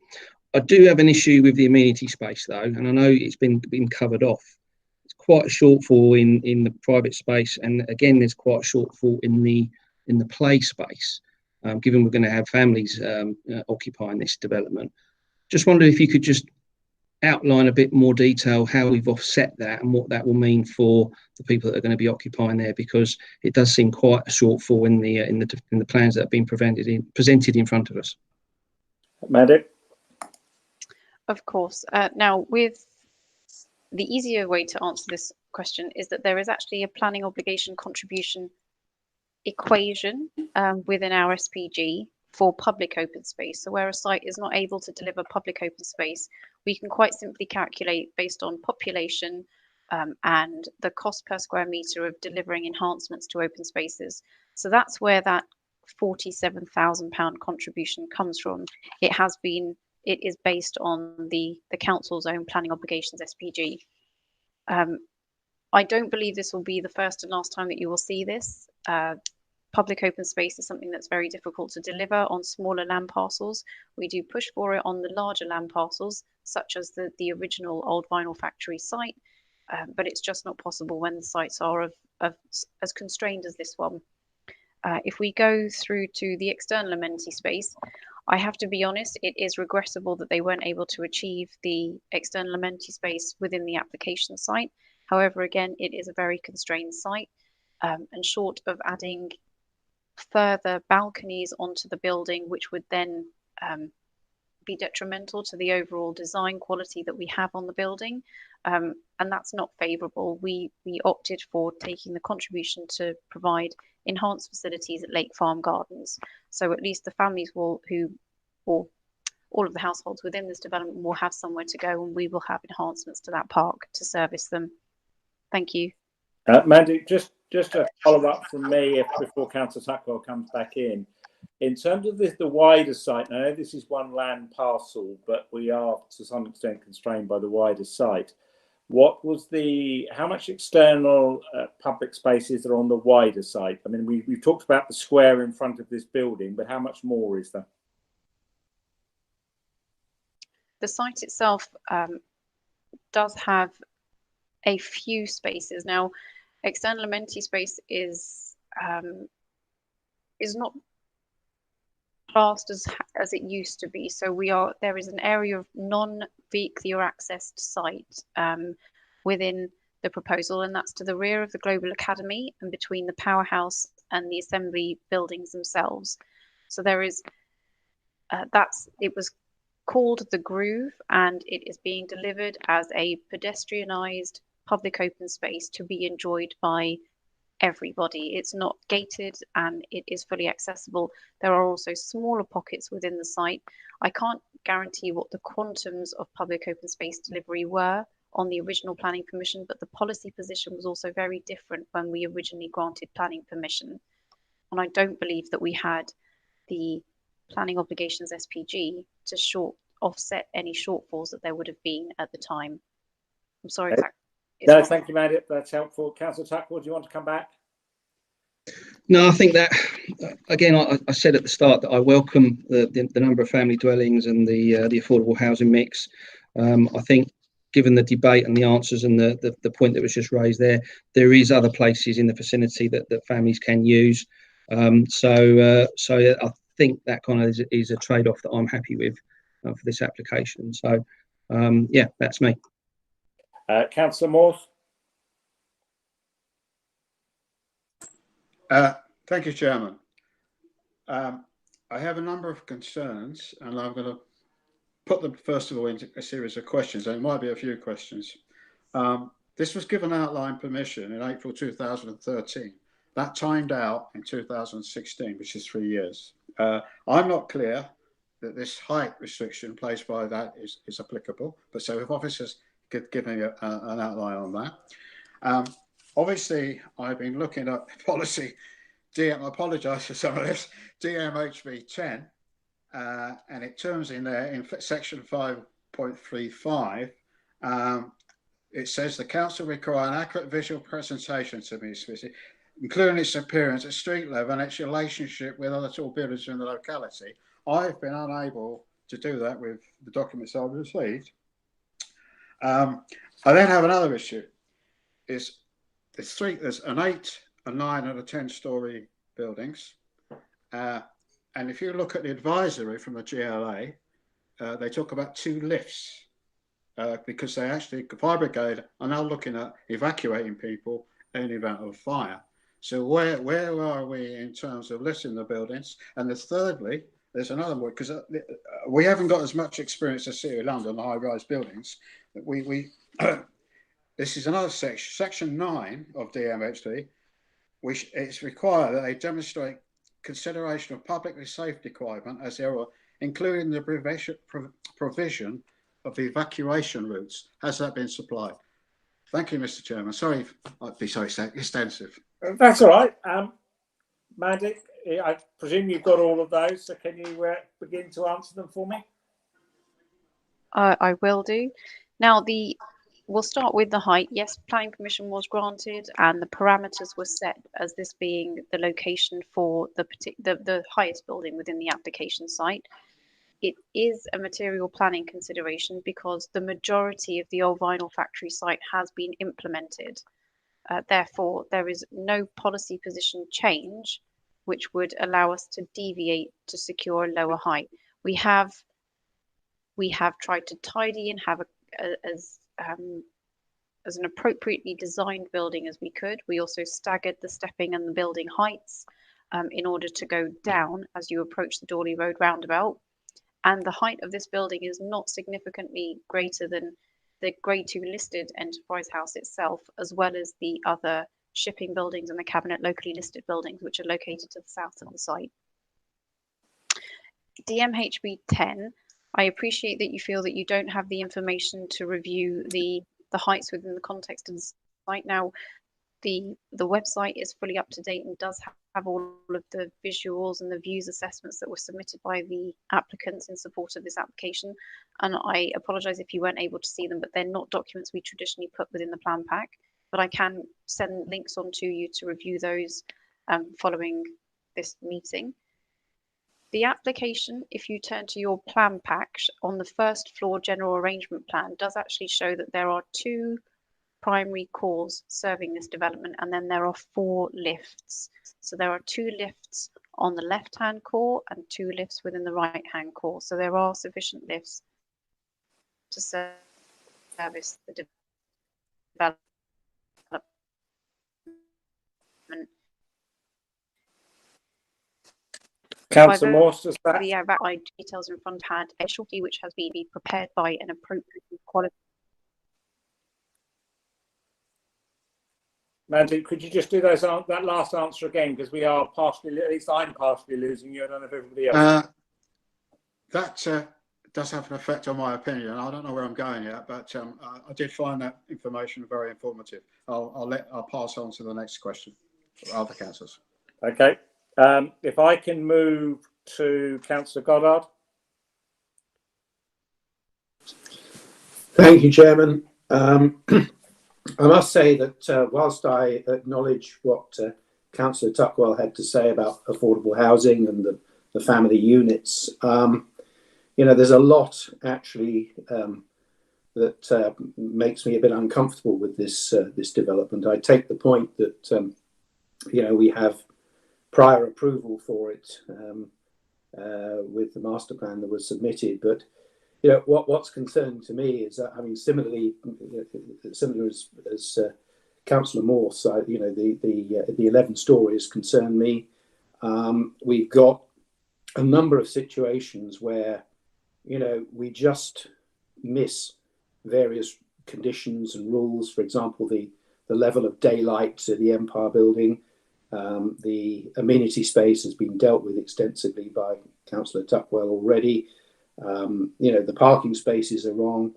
F: I do have an issue with the amenity space though, and I know it's been covered off. It's quite a shortfall in the private space, and again there's quite a shortfall in the play space, given we're going to have families occupying this development. Just wonder if you could just outline a bit more detail how we've offset that and what that will mean for the people that are going to be occupying there, because it does seem quite a shortfall in the plans that have been presented in front of us.
A: Maddy?
H: Of course. Now, with the easier way to answer this question is that there is actually a planning obligation contribution equation within our SPG for public open space. So where a site is not able to deliver public open space, we can quite simply calculate based on population and the cost per square metre of delivering enhancements to open spaces. So that's where that £47,000 contribution comes from. It is based on the council's own planning obligations SPG. I don't believe this will be the first and last time that you will see this. Public open space is something that's very difficult to deliver on smaller land parcels. We do push for it on the larger land parcels, such as the original old vinyl factory site, but it's just not possible when the sites are as constrained as this one. If we go through to the external amenity space, I have to be honest, it is regrettable that they weren't able to achieve the external amenity space within the application site. However, again, it is a very constrained site, and short of adding further balconies onto the building, which would then be detrimental to the overall design quality that we have on the building, and that's not favourable. We opted for taking the contribution to provide enhanced facilities at Lake Farm Gardens, so at least the families or all of the households within this development will have somewhere to go, and we will have enhancements to that park to service them. Thank you.
A: Mandy, just a follow up from me before Councillor Tuckwell comes back in. In terms of the wider site, I know this is one land parcel, but we are to some extent constrained by the wider site. How much external public space is there on the wider site? I mean, we've talked about the square in front of this building, but how much more is there?
H: The site itself does have a few spaces. Now, external amenity space is not classed as it used to be. So there is an area of non-vehicular accessed site within the proposal, and that's to the rear of the Global Academy and between the powerhouse and the assembly buildings themselves. So there is it was called the Groove, and it is being delivered as a pedestrianised public open space to be enjoyed by everybody. It's not gated and it is fully accessible. There are also smaller pockets within the site. I can't guarantee what the quantums of public open space delivery were on the original planning permission, but the policy position was also very different when we originally granted planning permission. And I don't believe that we had the planning obligations SPG to offset any shortfalls that there would have been at the time. I'm sorry.
A: No, thank you, Mandy. That's helpful. Councillor Tuckwell, do you want to come back?
F: No, I think that, again, I said at the start that I welcome the number of family dwellings and the affordable housing mix. I think, given the debate and the answers and the point that was just raised there is other places in the vicinity that families can use. So I think that kind of is a trade-off that I'm happy with for this application. So, yeah, that's me.
A: Councillor Morse.
B: Thank you, Chairman. I have a number of concerns, and I'm going to put them first of all into a series of questions. There might be a few questions. This was given outline permission in April 2013. That timed out in 2016, which is 3 years. I'm not clear that this height restriction placed by that is applicable, but so if officers could give me an outline on that. Obviously, I've been looking at policy, I apologise for some of this, DMHB 10, and it terms in there in section 5.35, it says the council require an accurate visual presentation to be specific, including its appearance at street level and its relationship with other tall buildings in the locality. I've been unable to do that with the documents I've received. I then have another issue. There's an 8, a 9 and a 10-storey buildings. And if you look at the advisory from the GLA, they talk about 2 lifts because they actually, fire brigade are now looking at evacuating people in the event of fire. So where are we in terms of lifts in the buildings? And thirdly, there's another one, because we haven't got as much experience as City of London, the high-rise buildings. This is another section, section 9 of DMHD, which it's required that they demonstrate consideration of public safety requirement as there are, including the provision of the evacuation routes. Has that been supplied? Thank you, Mr. Chairman. Sorry, I'd be so extensive.
A: That's all right. Mandy, I presume you've got all of those, so can you begin to answer them for me?
H: I will do. Now, we'll start with the height. Yes, planning permission was granted, and the parameters were set as this being the location for the highest building within the application site. It is a material planning consideration because the majority of the old vinyl factory site has been implemented. Therefore, there is no policy position change which would allow us to deviate to secure a lower height. We have tried to tidy and have as an appropriately designed building as we could. We also staggered the stepping and the building heights in order to go down as you approach the Dawley Road roundabout. And the height of this building is not significantly greater than the Grade 2 listed enterprise house itself, as well as the other shipping buildings and the cabinet locally listed buildings, which are located to the south of the site. DMHB 10, I appreciate that you feel that you don't have the information to review the heights within the context of the site. Now, the website is fully up to date and does have all of the visuals and the views assessments that were submitted by the applicants in support of this application. And I apologise if you weren't able to see them, but they're not documents we traditionally put within the plan pack. But I can send links on to you to review those following this meeting. The application, if you turn to your plan pack on the first floor general arrangement plan, does actually show that there are 2 primary cores serving this development, and then there are 4 lifts. So there are 2 lifts on the left-hand core and 2 lifts within the right-hand core. So there are sufficient lifts to service the development.
A: Councillor Morse, does that?
H: The outline details in front had a shorty which has been prepared by an appropriate quality.
A: Mandy, could you just do that last answer again, because we are partially, at least I'm partially losing you. I don't know if everybody else.
B: That does have an effect on my opinion. I don't know where I'm going yet, but I did find that information very informative. I'll pass on to the next question for other councillors.
A: Okay. If I can move to Councillor Goddard.
M: Thank you, Chairman. I must say that whilst I acknowledge what Councillor Tuckwell had to say about affordable housing and the family units, there's a lot actually that makes me a bit uncomfortable with this development. I take the point that we have prior approval for it with the master plan that was submitted, but what's concerning to me is that, similar as Councillor Morse, the 11 stories concern me. We've got a number of situations where, we just miss various conditions and rules. For example, the level of daylight to the Empire building, the amenity space has been dealt with extensively by Councillor Tuckwell already. The parking spaces are wrong.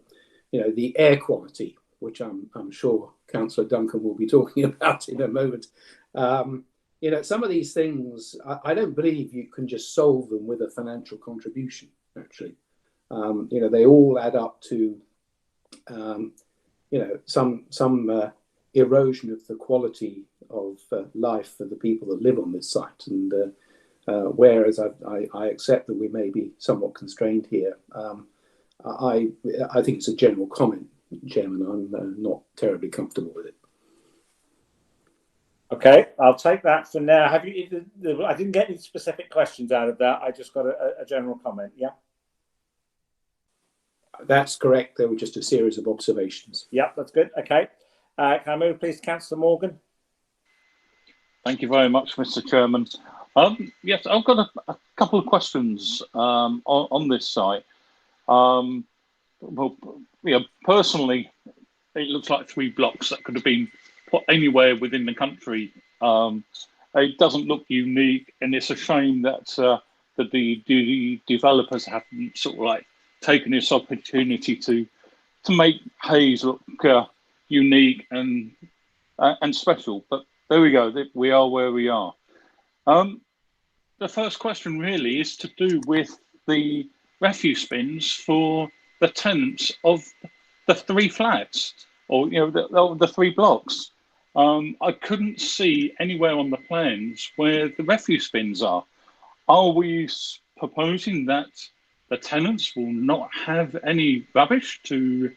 M: The air quality, which I'm sure Councillor Duncan will be talking about in a moment. Some of these things, I don't believe you can just solve them with a financial contribution, actually. They all add up to, some erosion of the quality of life for the people that live on this site. And whereas I accept that we may be somewhat constrained here, I think it's a general comment, Chairman. I'm not terribly comfortable with it.
A: Okay, I'll take that for now. I didn't get any specific questions out of that. I just got a general comment. Yeah.
M: That's correct. There were just a series of observations.
A: Yeah, that's good. Okay. Can I move, please, Councillor Morgan?
C: Thank you very much, Mr. Chairman. Yes, I've got a couple of questions on this site. Personally, it looks like 3 blocks that could have been put anywhere within the country. It doesn't look unique, and it's a shame that the developers haven't sort of like taken this opportunity to make Hayes look unique and special. But there we go. We are where we are. The first question really is to do with the refuse bins for the tenants of the 3 flats, or the 3 blocks. I couldn't see anywhere on the plans where the refuse bins are. Are we proposing that the tenants will not have any rubbish to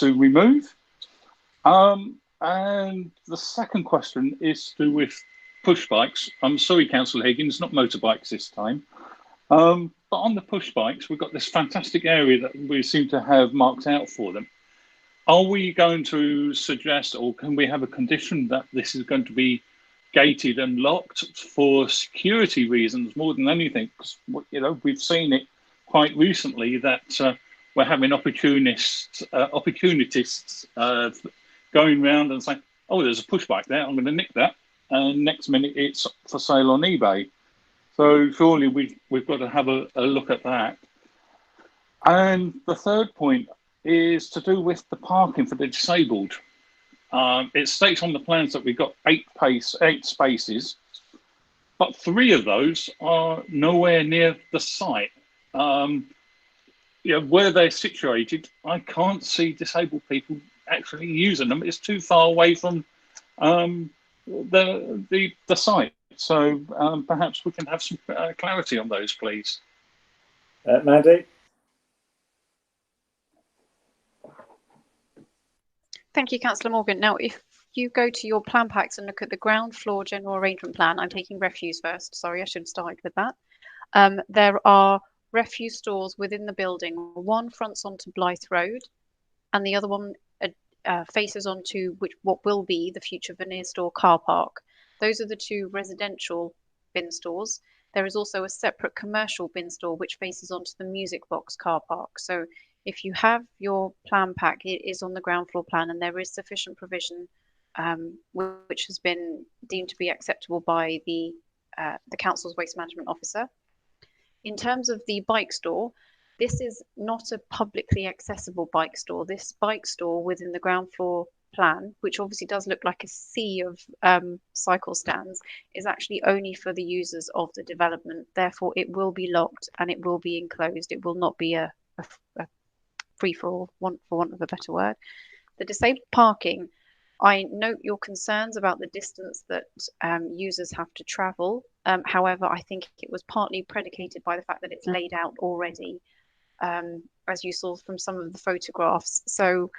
C: remove? And the second question is to do with push bikes. I'm sorry, Councillor Higgins, not motorbikes this time. But on the push bikes, we've got this fantastic area that we seem to have marked out for them. Are we going to suggest, or can we have a condition that this is going to be gated and locked for security reasons more than anything? Because we've seen it quite recently that we're having opportunists going around and saying, "Oh, there's a push bike there. I'm going to nick that." And next minute, it's for sale on eBay. So surely we've got to have a look at that. And the third point is to do with the parking for the disabled. It states on the plans that we've got 8 spaces, but 3 of those are nowhere near the site. Where they're situated, I can't see disabled people actually using them. It's too far away from the site. So perhaps we can have some clarity on those, please.
A: Mandy?
H: Thank you, Councillor Morgan. Now, if you go to your plan packs and look at the ground floor general arrangement plan, I'm taking refuse first. Sorry, I should have started with that. There are refuse stores within the building. One fronts onto Blythe Road, and the other one faces onto what will be the future Veneer Store car park. Those are the 2 residential bin stores. There is also a separate commercial bin store which faces onto the Music Box car park. So if you have your plan pack, it is on the ground floor plan, and there is sufficient provision which has been deemed to be acceptable by the council's waste management officer. In terms of the bike store, this is not a publicly accessible bike store. This bike store within the ground floor plan, which obviously does look like a sea of cycle stands, is actually only for the users of the development. Therefore, it will be locked and it will be enclosed. It will not be a free for all, for want of a better word. The disabled parking, I note your concerns about the distance that users have to travel. However, I think it was partly predicated by the fact that it's laid out already, as you saw from some of the photographs. So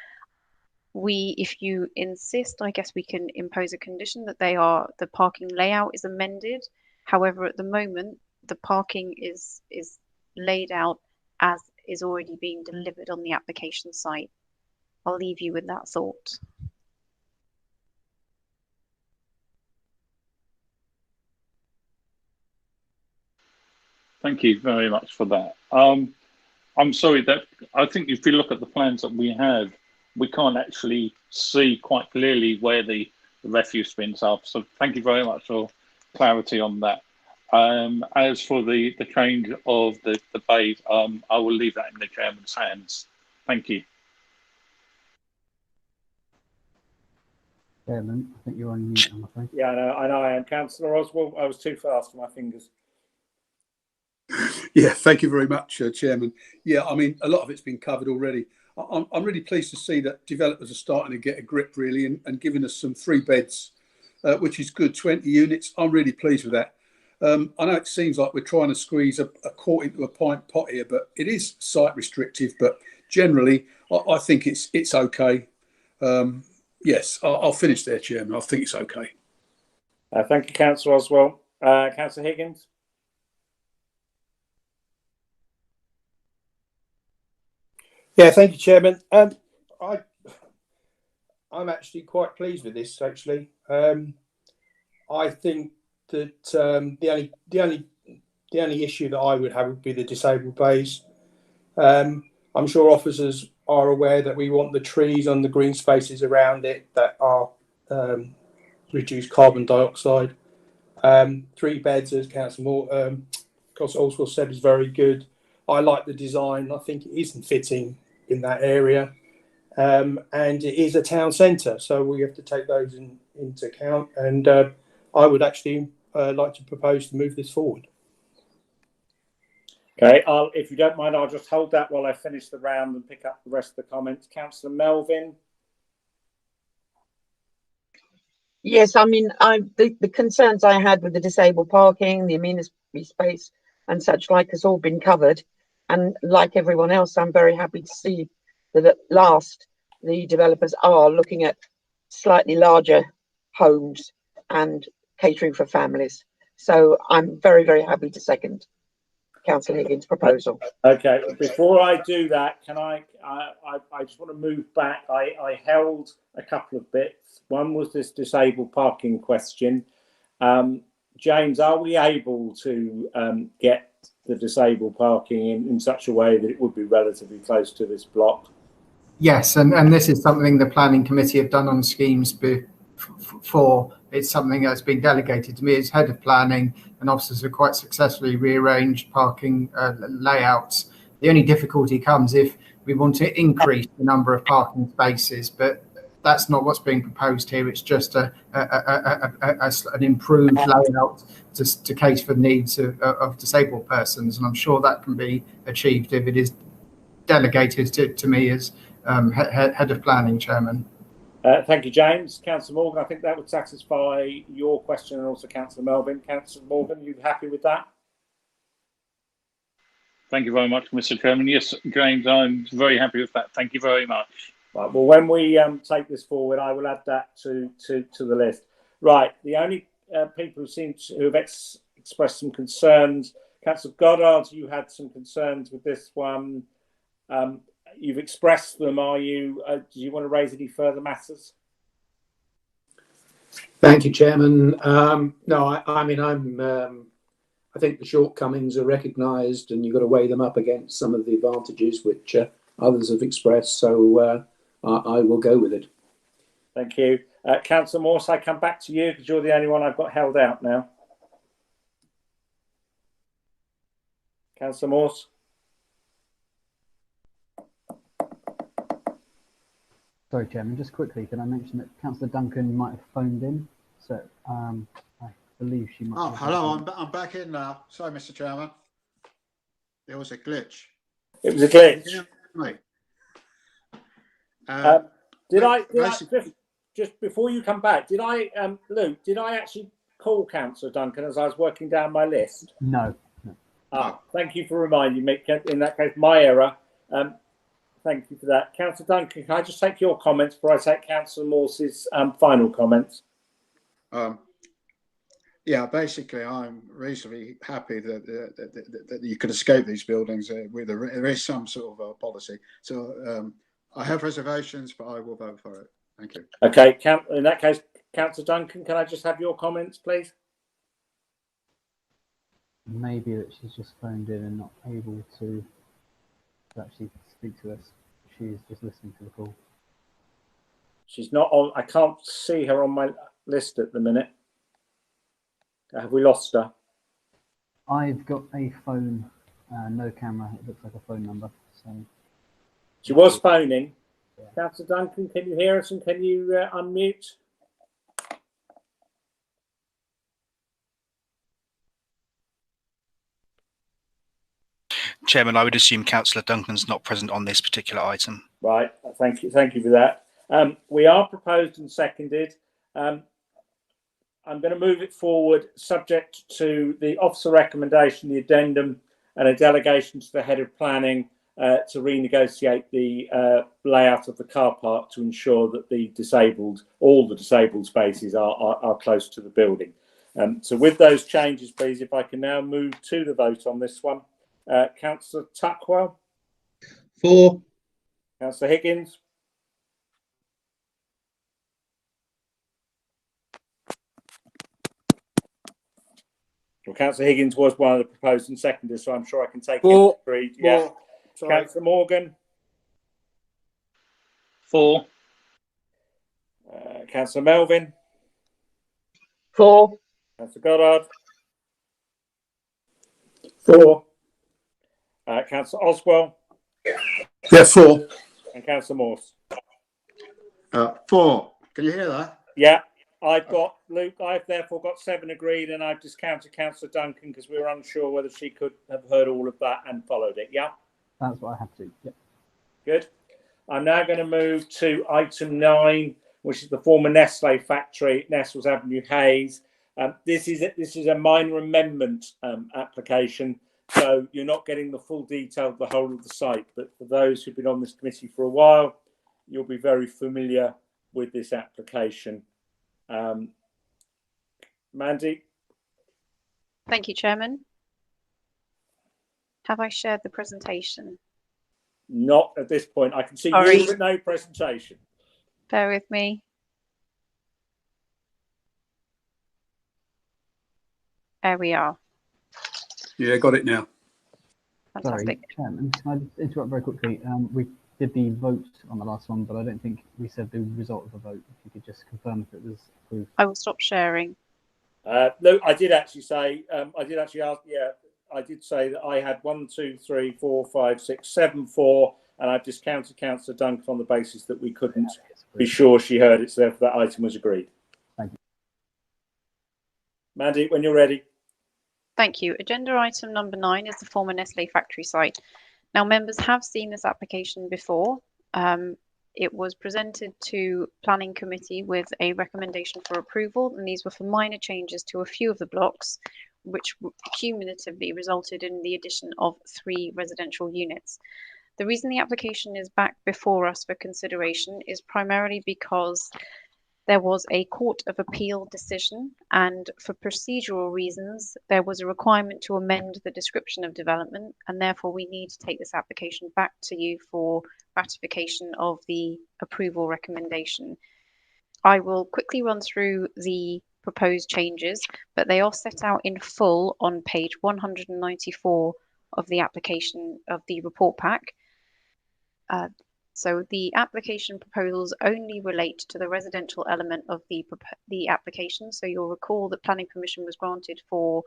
H: if you insist, I guess we can impose a condition that the parking layout is amended. However, at the moment, the parking is laid out as is already being delivered on the application site. I'll leave you with that thought.
C: Thank you very much for that. I'm sorry that I think if you look at the plans that we have, we can't actually see quite clearly where the refuse bins are. So thank you very much for clarity on that. As for the change of the bays, I will leave that in the chairman's hands. Thank you.
E: Chairman, I think you're on mute, I'm afraid.
A: Yeah, I know I am. Councillor Oswald, I was too fast for my fingers.
J: Yeah, thank you very much, Chairman. Yeah, I mean, a lot of it's been covered already. I'm really pleased to see that developers are starting to get a grip, really, and giving us some 3 beds, which is good, 20 units. I'm really pleased with that. I know it seems like we're trying to squeeze a quart into a pint pot here, but it is site restrictive. But generally, I think it's okay. Yes, I'll finish there, Chairman. I think it's okay.
A: Thank you, Councillor Oswald. Councillor Higgins?
K: Yeah, thank you, Chairman. I'm actually quite pleased with this. Actually, I think that the only issue that I would have would be the disabled bays. I'm sure officers are aware that we want the trees on the green spaces around it that are reduce carbon dioxide. 3 beds, as Councillor Oswald said, is very good. I like the design. I think it isn't fitting in that area, and it is a town centre, so we have to take those into account. And I would actually like to propose to move this forward.
A: Okay, if you don't mind, I'll just hold that while I finish the round and pick up the rest of the comments. Councillor Melvin.
L: Yes, I mean, the concerns I had with the disabled parking, the amenity space and such like has all been covered. And like everyone else, I'm very happy to see that at last the developers are looking at slightly larger homes and catering for families. So I'm very, very happy to second Councillor Higgins' proposal.
A: Okay, before I do that, can I just want to move back. I held a couple of bits. One was this disabled parking question. James, are we able to get the disabled parking in such a way that it would be relatively close to this block?
G: Yes, and this is something the planning committee have done on schemes before. It's something that's been delegated to me as head of planning, and officers have quite successfully rearranged parking layouts. The only difficulty comes if we want to increase the number of parking spaces, but that's not what's being proposed here. It's just an improved layout to cater for the needs of disabled persons, and I'm sure that can be achieved if it is delegated to me as head of planning, Chairman.
A: Thank you, James. Councillor Morgan, I think that would satisfy your question, and also Councillor Melvin. Councillor Morgan, are you happy with that?
C: Thank you very much, Mr. Chairman. Yes, James, I'm very happy with that. Thank you very much.
A: Right, well, when we take this forward, I will add that to the list. Right, the only people who have expressed some concerns, Councillor Goddard, you had some concerns with this one. You've expressed them. Are you? Do you want to raise any further matters?
M: Thank you, Chairman. No, I mean, I think the shortcomings are recognised, and you've got to weigh them up against some of the advantages which others have expressed. So I will go with it.
A: Thank you, Councillor Morse. I come back to you because you're the only one I've got held out now. Councillor Morse.
E: Sorry, Chairman, just quickly, can I mention that Councillor Duncan might have phoned in? So I believe she might.
B: Oh, hello, I'm back in now. Sorry, Mr. Chairman. There was a glitch.
A: It was a glitch. Did I just before you come back, did I, Luke, did I actually call Councillor Duncan as I was working down my list?
E: No.
A: Ah, thank you for reminding me. In that case, my error. Thank you for that. Councillor Duncan, can I just take your comments before I take Councillor Morse's final comments?
B: Yeah, basically, I'm reasonably happy that you could escape these buildings with there is some sort of policy. So I have reservations, but I will vote for it. Thank you.
A: Okay, in that case, Councillor Duncan, can I just have your comments, please?
E: Maybe that she's just phoned in and not able to actually speak to us. She's just listening to the call.
A: She's not on. I can't see her on my list at the minute. Have we lost her?
E: I've got a phone, no camera. It looks like a phone number. So
A: she was phoning. Yeah. Councillor Duncan, can you hear us and can you unmute?
I: Chairman, I would assume Councillor Duncan's not present on this particular item.
A: Right, thank you for that. We are proposed and seconded. I'm going to move it forward subject to the officer recommendation, the addendum and a delegation to the head of planning to renegotiate the layout of the car park to ensure that all the disabled spaces are close to the building. So with those changes, please, if I can now move to the vote on this one. Councillor Tuckwell.
F: For.
A: Councillor Higgins. Well, Councillor Higgins was one of the proposed and seconders, so I'm sure I can take it. Agreed. Yeah. Councillor Morgan.
C: For.
A: Councillor Melvin.
L: For.
A: Councillor Goddard.
M: For.
A: Councillor Oswell.
J: Yeah, for.
A: And Councillor Morse.
B: For. Can you hear that?
A: Yeah. I've got Luke. I've therefore got 7 agreed, and I've discounted Councillor Duncan because we were unsure whether she could have heard all of that and followed it. Yeah,
E: That's what I have to. Yep.
A: good. I'm now going to move to item 9, which is the former Nestle factory, Nestles Avenue, Hayes. This is a minor amendment application, so you're not getting the full detail of the whole of the site. But for those who've been on this committee for a while, you'll be very familiar with this application. Mandy?
H: Thank you, Chairman. Have I shared the presentation?
A: Not at this point. I can see
H: Sorry.
A: you, but no presentation.
H: Bear with me. There we are.
J: Yeah, got it now.
H: Fantastic.
E: Sorry, Chairman, can I just interrupt very quickly? We did the vote on the last one, but I don't think we said the result of the vote. If you could just confirm if it was approved.
H: I will stop sharing.
A: No, I did actually say, I did actually ask, yeah, I did say that I had 1, 2, 3, 4, 5, 6, 7, 4, and I've discounted Councillor Duncan on the basis that we couldn't be sure she heard it, so therefore that item was agreed.
E: Thank you.
A: Mandy, when you're ready.
H: Thank you. Agenda item number 9 is the former Nestle factory site. Now, members have seen this application before. It was presented to Planning Committee with a recommendation for approval, and these were for minor changes to a few of the blocks, which cumulatively resulted in the addition of 3 residential units. The reason the application is back before us for consideration is primarily because there was a Court of Appeal decision, and for procedural reasons, there was a requirement to amend the description of development, and therefore we need to take this application back to you for ratification of the approval recommendation. I will quickly run through the proposed changes, but they are set out in full on page 194 of the application of the report pack. So the application proposals only relate to the residential element of the application. So you'll recall that planning permission was granted for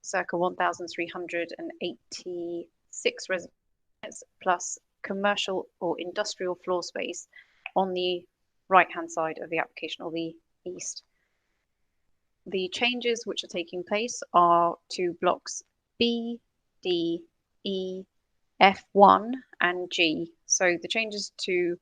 H: circa 1,386 residents plus commercial or industrial floor space on the right-hand side of the application, or the east. The changes which are taking place are to blocks B, D, E, F1 and G. So the changes to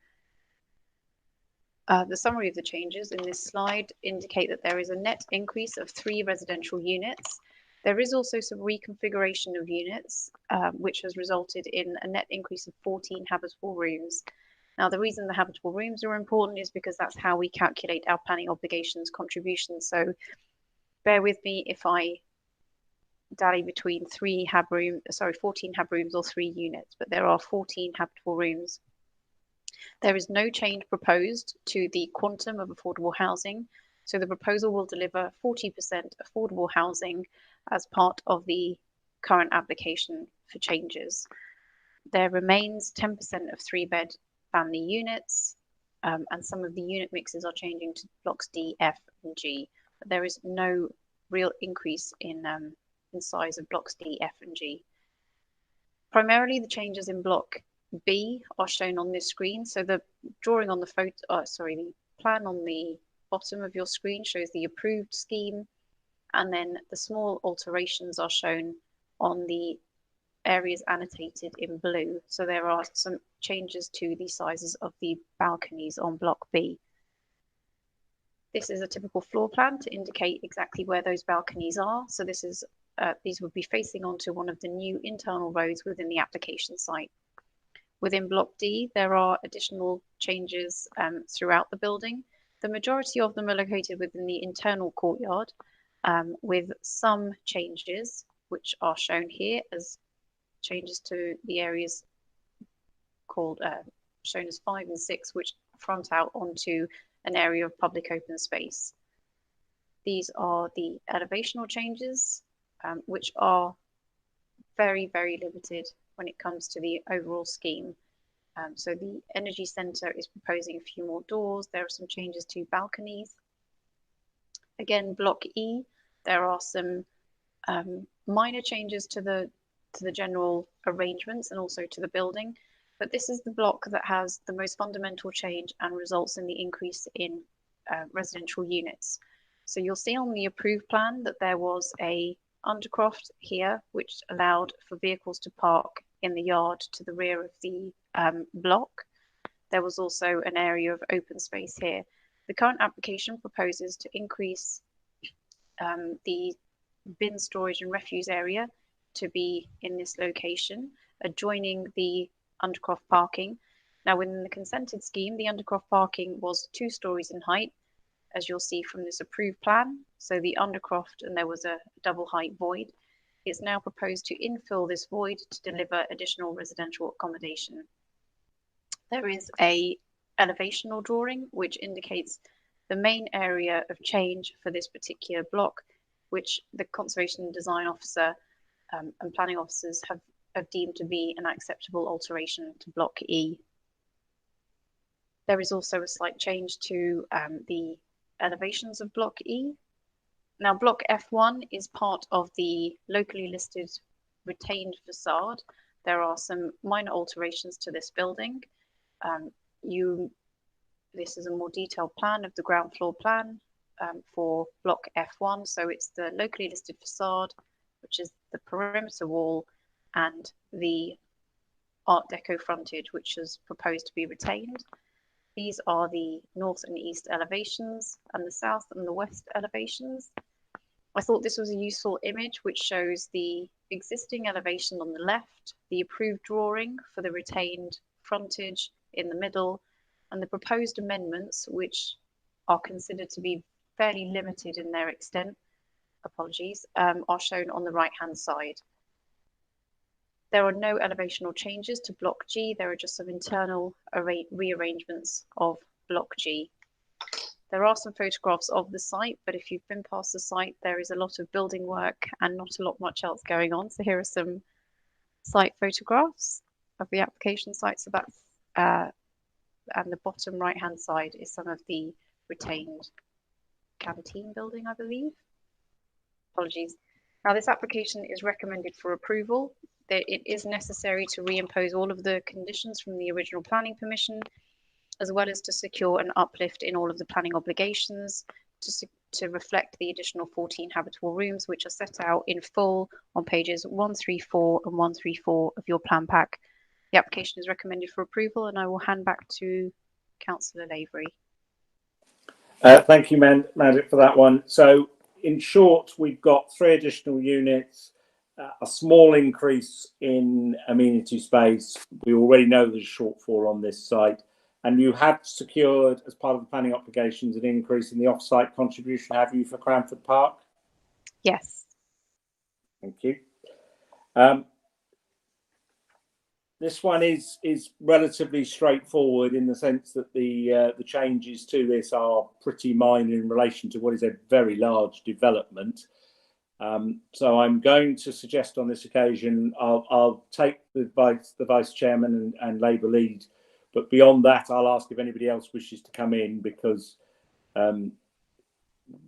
H: the summary of the changes in this slide indicate that there is a net increase of 3 residential units. There is also some reconfiguration of units, which has resulted in a net increase of 14 habitable rooms. Now, the reason the habitable rooms are important is because that's how we calculate our planning obligations contributions. So bear with me if I dally between 14 hab rooms or 3 units, but there are 14 habitable rooms. There is no change proposed to the quantum of affordable housing, so the proposal will deliver 40% affordable housing as part of the current application for changes. There remains 10% of 3-bed family units, and some of the unit mixes are changing to blocks D, F, and G. But there is no real increase in size of blocks D, F, and G. Primarily, the changes in block B are shown on this screen. So the drawing on the the plan on the bottom of your screen shows the approved scheme, and then the small alterations are shown on the areas annotated in blue. So there are some changes to the sizes of the balconies on block B. This is a typical floor plan to indicate exactly where those balconies are. So this is these would be facing onto one of the new internal roads within the application site. Within block D, there are additional changes throughout the building. The majority of them are located within the internal courtyard, with some changes which are shown here as changes to the areas called shown as 5 and 6, which front out onto an area of public open space. These are the elevational changes, which are very, very limited when it comes to the overall scheme. So the Energy Centre is proposing a few more doors. There are some changes to balconies. Again, block E, there are some minor changes to the general arrangements and also to the building. But this is the block that has the most fundamental change and results in the increase in residential units. So you'll see on the approved plan that there was a undercroft here, which allowed for vehicles to park in the yard to the rear of the block. There was also an area of open space here. The current application proposes to increase the bin storage and refuse area to be in this location, adjoining the undercroft parking. Now, within the consented scheme, the undercroft parking was 2 stories in height, as you'll see from this approved plan. So the undercroft, and there was a double height void. It's now proposed to infill this void to deliver additional residential accommodation. There is a elevational drawing which indicates the main area of change for this particular block, which the Conservation and Design Officer and planning officers have deemed to be an acceptable alteration to Block E. There is also a slight change to the elevations of Block E. Now, Block F1 is part of the locally listed retained facade. There are some minor alterations to this building. This is a more detailed plan of the ground floor plan for Block F1. So it's the locally listed facade, which is the perimeter wall, and the Art Deco frontage, which is proposed to be retained. These are the north and east elevations and the south and the west elevations. I thought this was a useful image which shows the existing elevation on the left, the approved drawing for the retained frontage in the middle, and the proposed amendments, which are considered to be fairly limited in their extent, are shown on the right-hand side. There are no elevational changes to Block G. There are just some internal rearrangements of Block G. There are some photographs of the site, but if you've been past the site, there is a lot of building work and not a lot much else going on. So here are some site photographs of the application site. So that's, and the bottom right-hand side is some of the retained canteen building, I believe. Apologies. Now, this application is recommended for approval. It is necessary to reimpose all of the conditions from the original planning permission, as well as to secure an uplift in all of the planning obligations to reflect the additional 14 habitable rooms, which are set out in full on pages 134 and 134 of your plan pack. The application is recommended for approval, and I will hand back to Councillor Lavery.
A: Thank you, Mandy, for that one. So, in short, we've got 3 additional units, a small increase in amenity space. We already know there's a shortfall on this site, and you have secured, as part of the planning obligations, an increase in the off-site contribution, have you, for Cranford Park?
H: Yes.
A: Thank you. This one is relatively straightforward in the sense that the changes to this are pretty minor in relation to what is a very large development. So I'm going to suggest on this occasion I'll take the vice chairman and Labour lead, but beyond that I'll ask if anybody else wishes to come in, because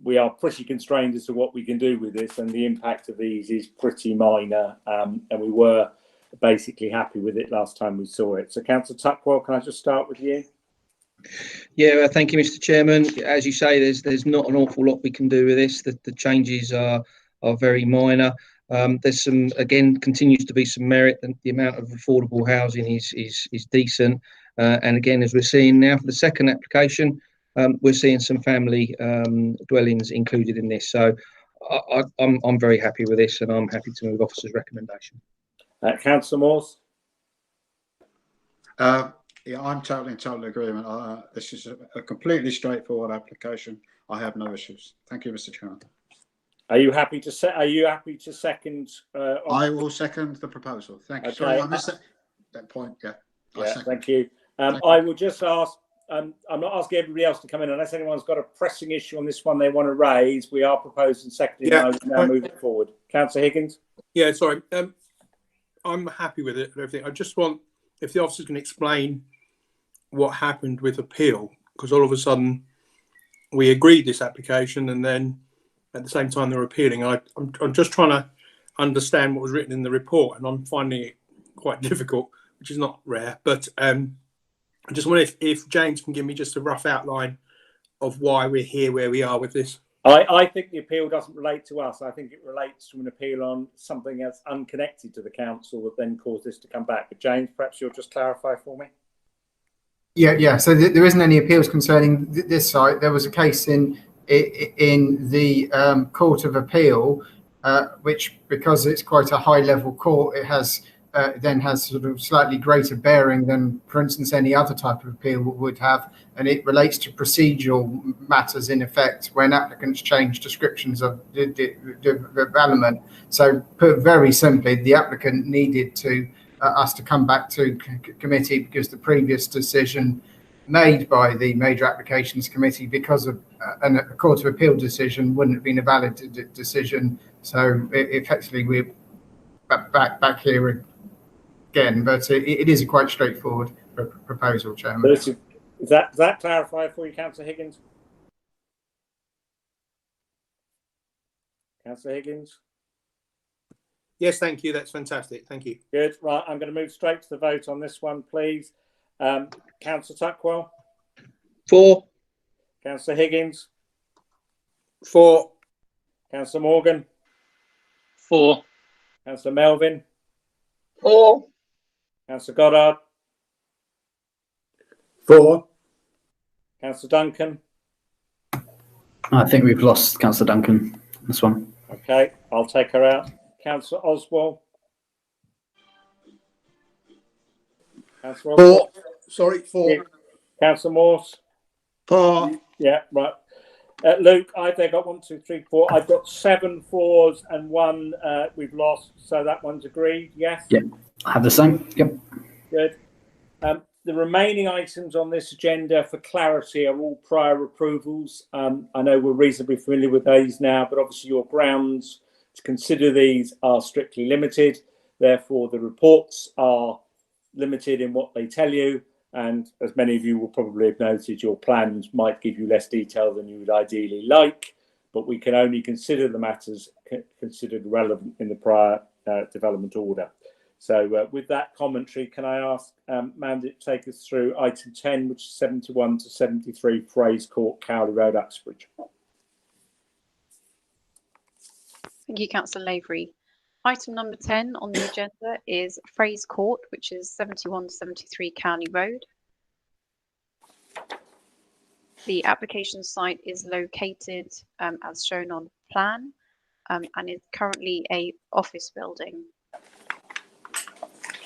A: we are pretty constrained as to what we can do with this, and the impact of these is pretty minor, and we were basically happy with it last time we saw it. So Councillor Tuckwell, can I just start with you?
F: Yeah, thank you, Mr. Chairman. As you say, there's not an awful lot we can do with this. The changes are very minor. There's some, again, continues to be some merit, and the amount of affordable housing is decent. And again, as we're seeing now for the second application, we're seeing some family dwellings included in this. So I'm very happy with this, and I'm happy to move officer's recommendation.
A: Councillor Morse?
B: Yeah, I'm totally in total agreement. This is a completely straightforward application. I have no issues. Thank you, Mr. Chairman.
A: Are you happy to second?
B: I will second the proposal. Thank you.
A: Okay.
B: Sorry, I missed that point. Yeah.
A: Thank you. I will just ask. I'm not asking everybody else to come in unless anyone's got a pressing issue on this one they want to raise. We are proposing seconding motion now, moving forward. Councillor Higgins.
K: Yeah, sorry. I'm happy with it and everything. I just want, if the officers can explain what happened with appeal, because all of a sudden we agreed this application and then at the same time they're appealing. I'm just trying to understand what was written in the report, and I'm finding it quite difficult, which is not rare. But I just wonder if James can give me just a rough outline why we're here where we are with this.
A: I think the appeal doesn't relate to us. I think it relates to an appeal on something that's unconnected to the council that then caused this to come back. But James, perhaps you'll just clarify for me.
G: Yeah. So there isn't any appeals concerning this site. There was a case in the Court of Appeal, which, because it's quite a high-level court, it has then has sort of slightly greater bearing than, for instance, any other type of appeal would have, and it relates to procedural matters in effect when applicants change descriptions of development. So, put very simply, the applicant needed to us to come back to committee because the previous decision made by the Major Applications Committee, because of a Court of Appeal decision, wouldn't have been a valid decision. So effectively, we're back here again. But it is a quite straightforward proposal, Chairman.
A: Does that clarify for you, Councillor Higgins? Councillor Higgins?
K: Yes, thank you. That's fantastic. Thank you.
A: Good. Right, I'm going to move straight to the vote on this one, please. Councillor Tuckwell?
F: For.
A: Councillor Higgins?
K: For.
A: Councillor Morgan?
C: For.
A: Councillor Melvin?
L: For.
A: Councillor Goddard?
M: For.
A: Councillor Duncan?
N: I think we've lost Councillor Duncan on this one.
A: Okay, I'll take her out. Councillor Oswald? Councillor Oswald?
J: For. Sorry, for.
A: Councillor Morse?
J: For.
A: Yeah, right. Luke, I've got 1, 2, 3, 4. I've got 7 fours and 1 we've lost, so that one's agreed. Yes.
N: Yep, I have the same. Yep.
A: Good. The remaining items on this agenda, for clarity, are all prior approvals. I know we're reasonably familiar with these now, but obviously your grounds to consider these are strictly limited. Therefore, the reports are limited in what they tell you. And as many of you will probably have noted, your plans might give you less detail than you would ideally like, but we can only consider the matters considered relevant in the prior development order. So with that commentary, can I ask Mandy to take us through item 10, which is 71 to 73 Frays Court, Cowley Road, Uxbridge.
H: Thank you, Councillor Lavery. Item number 10 on the agenda is Frays Court, which is 71 to 73 Cowley Road. The application site is located as shown on plan and is currently an office building.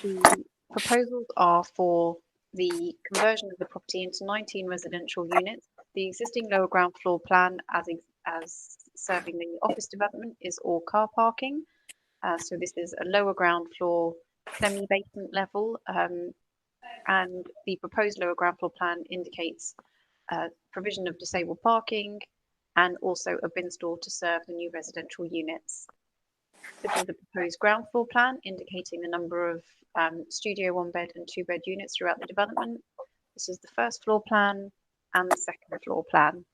H: The proposals are for the conversion of the property into 19 residential units. The existing lower ground floor plan as serving the office development is all car parking. So this is a lower ground floor semi-basement level, and the proposed lower ground floor plan indicates provision of disabled parking and also a bin store to serve the new residential units. This is the proposed ground floor plan indicating the number of studio 1-bed and 2-bed units throughout the development. This is the first floor plan and the second floor plan.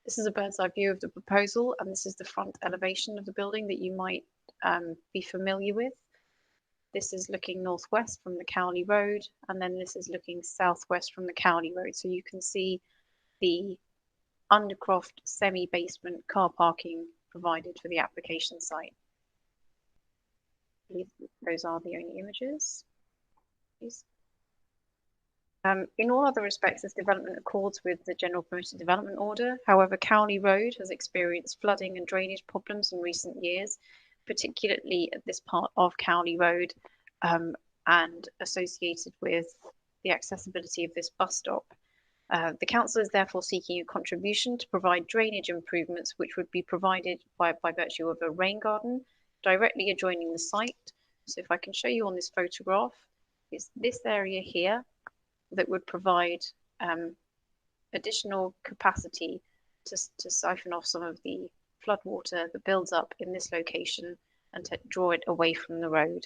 H: This is a bird's eye view of the proposal, and this is the front elevation of the building that you might be familiar with. This is looking northwest from the Cowley Road, and then this is looking southwest from the Cowley Road. So you can see the undercroft semi-basement car parking provided for the application site. Those are the only images. Please. In all other respects, this development accords with the General Permitted Development Order. However, Cowley Road has experienced flooding and drainage problems in recent years, particularly at this part of Cowley Road and associated with the accessibility of this bus stop. The council is therefore seeking a contribution to provide drainage improvements, which would be provided by virtue of a rain garden directly adjoining the site. So if I can show you on this photograph, is this area here that would provide additional capacity to siphon off some of the flood water that builds up in this location and to draw it away from the road.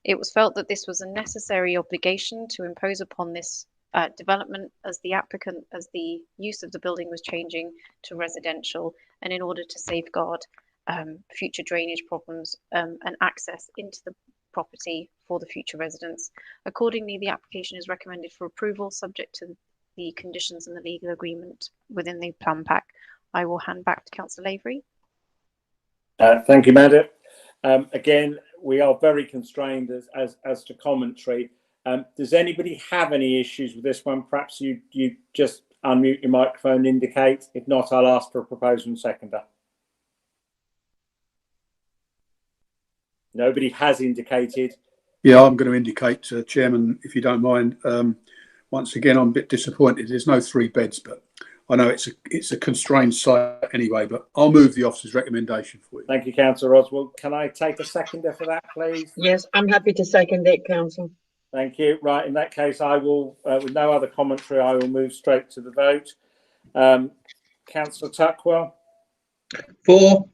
H: It was felt that this was a necessary obligation to impose upon this development as the use of the building was changing to residential, and in order to safeguard future drainage problems and access into the property for the future residents. Accordingly, the application is recommended for approval subject to the conditions and the legal agreement within the plan pack. I will hand back to Councillor Lavery.
A: Thank you, Madam. Again, we are very constrained as to commentary. Does anybody have any issues with this one? Perhaps you just unmute your microphone, indicate. If not, I'll ask for a proposer and seconder. Nobody has indicated.
J: Yeah, I'm going to indicate, Chairman, if you don't mind. Once again, I'm a bit disappointed. There's no 3 beds, but I know it's a constrained site anyway. But I'll move the officer's recommendation for you.
A: Thank you, Councillor Oswald. Can I take a seconder for that, please?
L: Yes, I'm happy to second it, Council.
A: Thank you. Right, in that case, I will, with no other commentary, I will move straight to the vote. Councillor Tuckwell.
F: 4.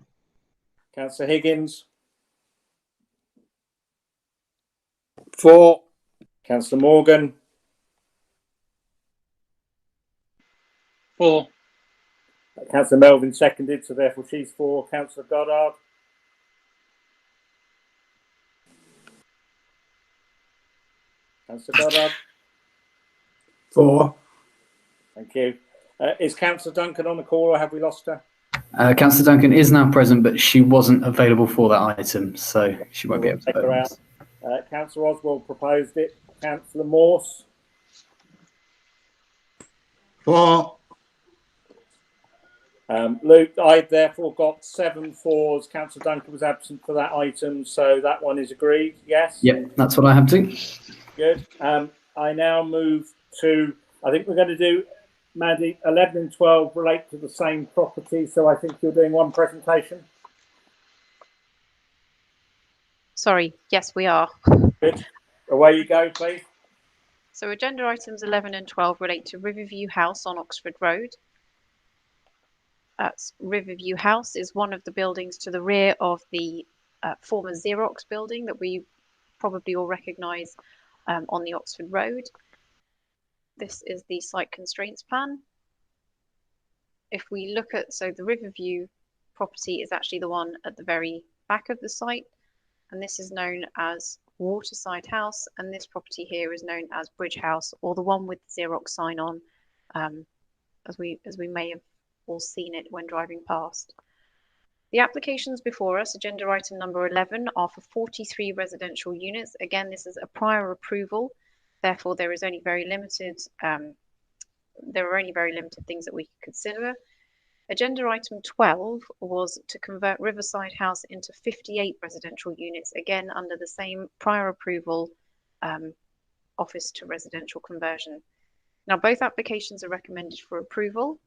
A: Councillor Higgins.
J: 4.
A: Councillor Morgan.
C: 4.
A: Councillor Melvin seconded, so therefore she's 4. Councillor Goddard. Councillor Goddard.
M: 4.
A: Thank you. Is Councillor Duncan on the call, or have we lost her?
N: Councillor Duncan is now present, but she wasn't available for that item, so she won't be able to
A: take her out. Councillor Oswald proposed it. Councillor Morse.
B: 4.
A: Luke, I therefore got 7 4s. Councillor Duncan was absent for that item, so that one is agreed. Yes.
N: Yep, that's what I have to.
A: Good. I now move to. I think we're going to do, Maddie, 11 and 12 relate to the same property, so I think you're doing one presentation.
H: Sorry, yes, we are.
A: Good. Away you go, please.
H: So agenda items 11 and 12 relate to Riverview House on Oxford Road. Riverview House is one of the buildings to the rear of the former Xerox building that we probably all recognise on the Oxford Road. This is the site constraints plan. If we look at, so the Riverview property is actually the one at the very back of the site, and this is known as Waterside House, and this property here is known as Bridge House, or the one with the Xerox sign on, as we may have all seen it when driving past. The applications before us, agenda item number 11, are for 43 residential units. Again, this is a prior approval, therefore there is only very limited. There are only very limited things that we could consider. Agenda item 12 was to convert Riverside House into 58 residential units, again under the same prior approval office to residential conversion. Now, both applications are recommended for approval.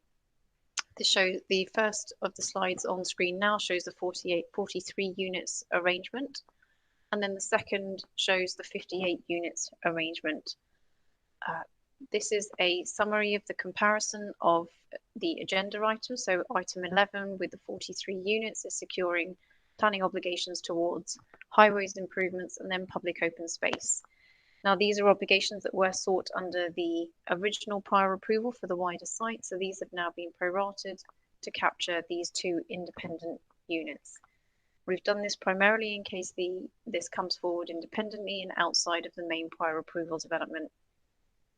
H: This shows the first of the slides on screen now shows the 43 units arrangement, and then the second shows the 58 units arrangement. This is a summary of the comparison of the agenda items. So item 11 with the 43 units is securing planning obligations towards highways improvements and then public open space. Now, these are obligations that were sought under the original prior approval for the wider site. So these have now been prorated to capture these 2 independent units. We've done this primarily in case this comes forward independently and outside of the main prior approval development.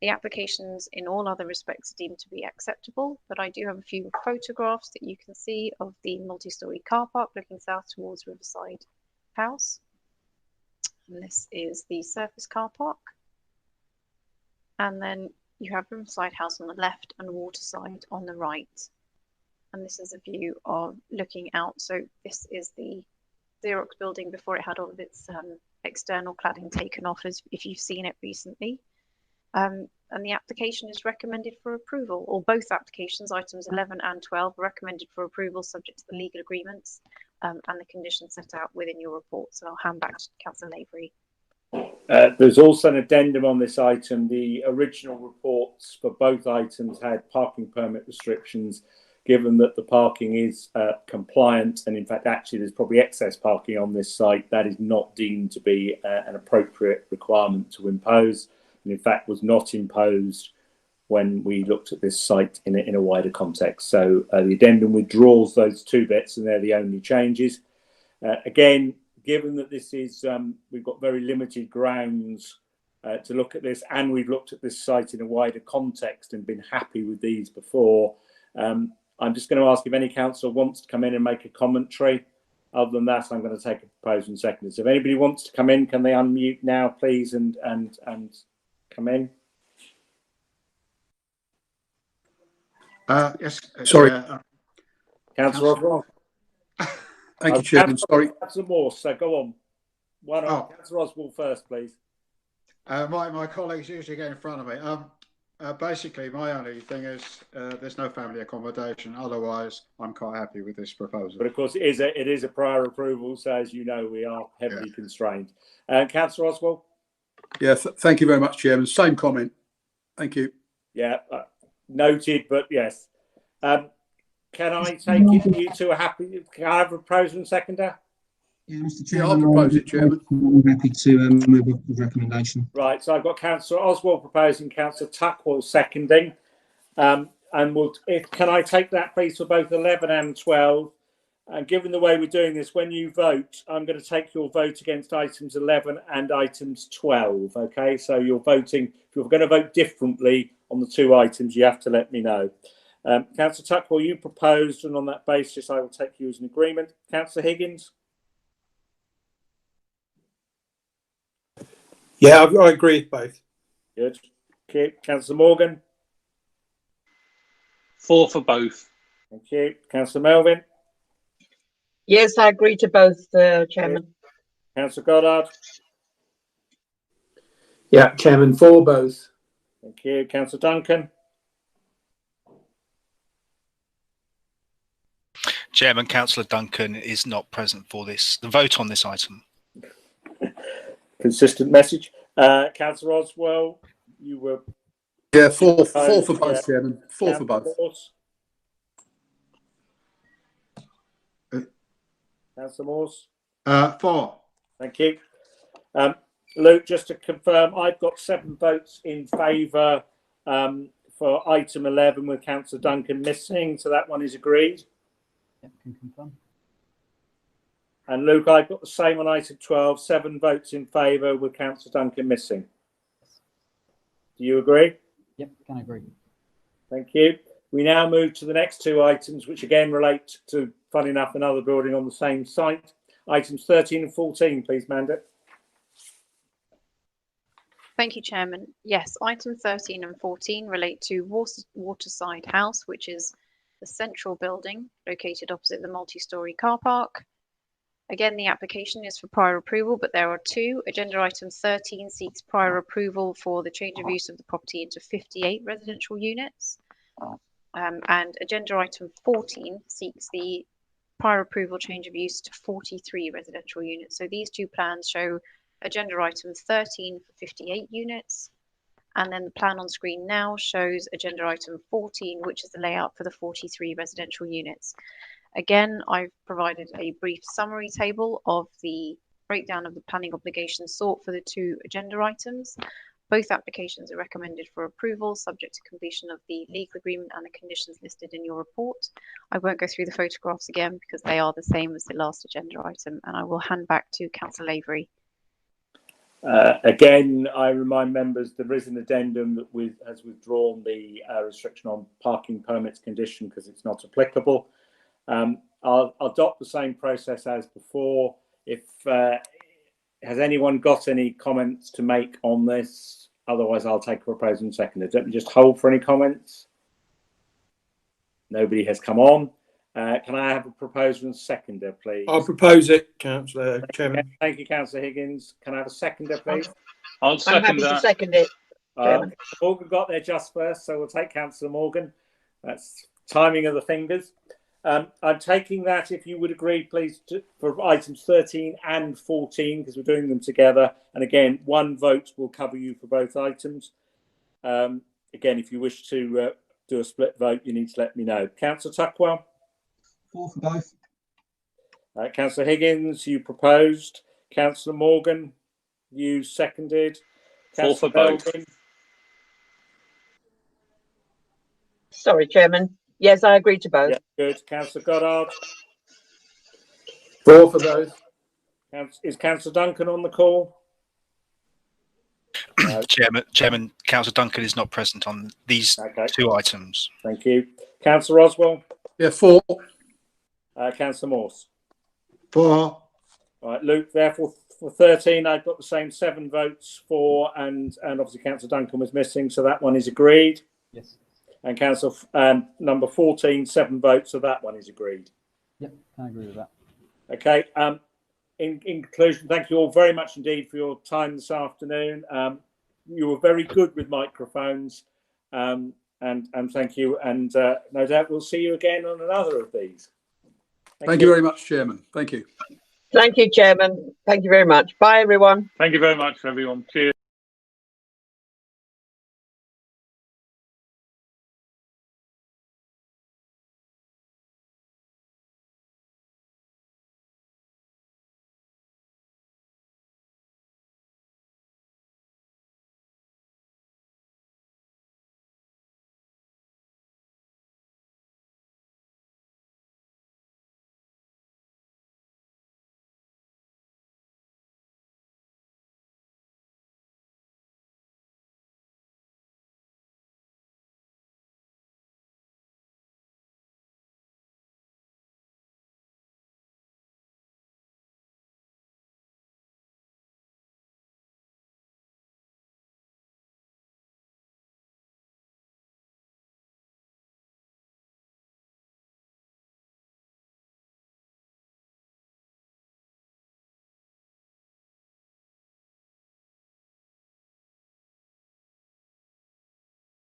H: The applications in all other respects are deemed to be acceptable, but I do have a few photographs that you can see of the multi-storey car park looking south towards Riverside House. And this is the surface car park. And then you have Riverside House on the left and Waterside on the right. And this is a view of looking out. So this is the Xerox building before it had all of its external cladding taken off, as if you've seen it recently. And the application is recommended for approval, or both applications, items 11 and 12, are recommended for approval subject to the legal agreements and the conditions set out within your report. So I'll hand back to Councillor Lavery.
A: There's also an addendum on this item. The original reports for both items had parking permit restrictions. Given that the parking is compliant, and in fact actually there's probably excess parking on this site, that is not deemed to be an appropriate requirement to impose, and in fact was not imposed when we looked at this site in a wider context. So the addendum withdraws those 2 bits, and they're the only changes. Again, given that this is we've got very limited grounds to look at this, and we've looked at this site in a wider context and been happy with these before. I'm just going to ask if any councillor wants to come in and make a commentary. Other than that, I'm going to take a proposal in seconds. So if anybody wants to come in, can they unmute now, please, and come in?
B: Yes.
J: Sorry.
A: Councillor Oswald.
J: Thank you, Chairman. Sorry.
A: Councillor Morse, so go on. One on.
B: Oh.
A: Councillor Oswald first, please.
B: My colleagues usually get in front of me. Basically, my only thing is there's no family accommodation. Otherwise, I'm quite happy with this proposal.
A: But of course, it is a prior approval, so as you know, we are heavily constrained. Councillor Oswald.
J: Yeah, thank you very much, Chairman. Same comment. Thank you.
A: Yeah, noted, but yes. Can I take it you two are happy? Can I have a proposal and seconder?
F: Yeah, Mr.
J: Yeah,
F: Chairman,
J: I'll propose it, Chairman.
F: I'm happy to move the recommendation.
A: Right, so I've got Councillor Oswald proposing, Councillor Tuckwell seconding. And can I take that, please, for both 11 and 12? And given the way we're doing this, when you vote, I'm going to take your vote against items 11 and items 12. Okay, so you're voting. If you're going to vote differently on the two items, you have to let me know. Councillor Tuckwell, you proposed, and on that basis, I will take you as an agreement. Councillor Higgins?
K: Yeah, I agree with both.
A: Good. Okay. Councillor Morgan?
C: 4 for both.
A: Thank you. Councillor Melvin?
L: Yes, I agree to both, Chairman.
A: Councillor Goddard?
M: Yeah, Chairman, for both.
A: Thank you. Councillor Duncan?
I: Chairman, Councillor Duncan is not present for the vote on this item.
A: Consistent message. Councillor Oswald, you were...
J: Yeah, four for both, Chairman. 4 for both.
A: Councillor Morse?
B: 4.
A: Thank you. Luke, just to confirm, I've got 7 votes in favour for item 11 with Councillor Duncan missing, so that one is agreed.
E: Yep, can confirm.
A: And Luke, I've got the same on item 12, 7 votes in favour with Councillor Duncan missing. Do you agree?
E: Yep, can agree.
A: Thank you. We now move to the next 2 items, which again relate to, fun enough, another building on the same site. Items 13 and 14, please, Manda.
H: Thank you, Chairman. Yes, item 13 and 14 relate to Waterside House, which is the central building located opposite the multi-storey car park. Again, the application is for prior approval, but there are 2. Agenda item 13 seeks prior approval for the change of use of the property into 58 residential units. And agenda item 14 seeks the prior approval change of use to 43 residential units. So these 2 plans show agenda item 13 for 58 units. And then the plan on screen now shows agenda item 14, which is the layout for the 43 residential units. Again, I've provided a brief summary table of the breakdown of the planning obligations sought for the 2 agenda items. Both applications are recommended for approval, subject to completion of the legal agreement and the conditions listed in your report. I won't go through the photographs again because they are the same as the last agenda item, and I will hand back to Councillor Lavery.
A: Again, I remind members there is an addendum that has withdrawn the restriction on parking permits condition because it's not applicable. I'll adopt the same process as before. If has anyone got any comments to make on this? Otherwise, I'll take a proposal and second it. Don't we just hold for any comments? Nobody has come on. Can I have a proposal and seconder, please?
K: I'll propose it, Councillor Chairman.
A: Thank you, Councillor Higgins. Can I have a seconder, please?
C: I'll second
L: I'm happy
C: that.
L: to second it, Chairman.
A: Morgan got there just first, so we'll take Councillor Morgan. That's timing of the fingers. I'm taking that, if you would agree, please, for items 13 and 14, because we're doing them together. And again, 1 vote will cover you for both items. Again, if you wish to do a split vote, you need to let me know. Councillor Tuckwell?
F: 4 for both.
A: Councillor Higgins, you proposed. Councillor Morgan, you seconded.
C: 4 for both.
A: Melvin?
L: Sorry, Chairman. Yes, I agree to both.
A: Yeah, good. Councillor Goddard?
M: 4 for both.
A: Is Councillor Duncan on the call?
I: Chairman, Councillor Duncan is not present on these two items.
A: Thank you. Councillor Oswald?
J: Yeah, 4.
A: Councillor Morse?
B: 4.
A: Right, Luke, therefore, for 13, I've got the same 7 votes for, and obviously Councillor Duncan was missing, so that one is agreed.
E: Yes.
A: And Councillor number 14, 7 votes, so that one is agreed.
E: Yep, I agree with that.
A: Okay. In conclusion, thank you all very much indeed for your time this afternoon. You were very good with microphones, and thank you. And no doubt we'll see you again on another of these.
J: Thank you very much, Chairman. Thank you.
L: Thank you, Chairman. Thank you very much. Bye, everyone.
C: Thank you very much, everyone. Cheers.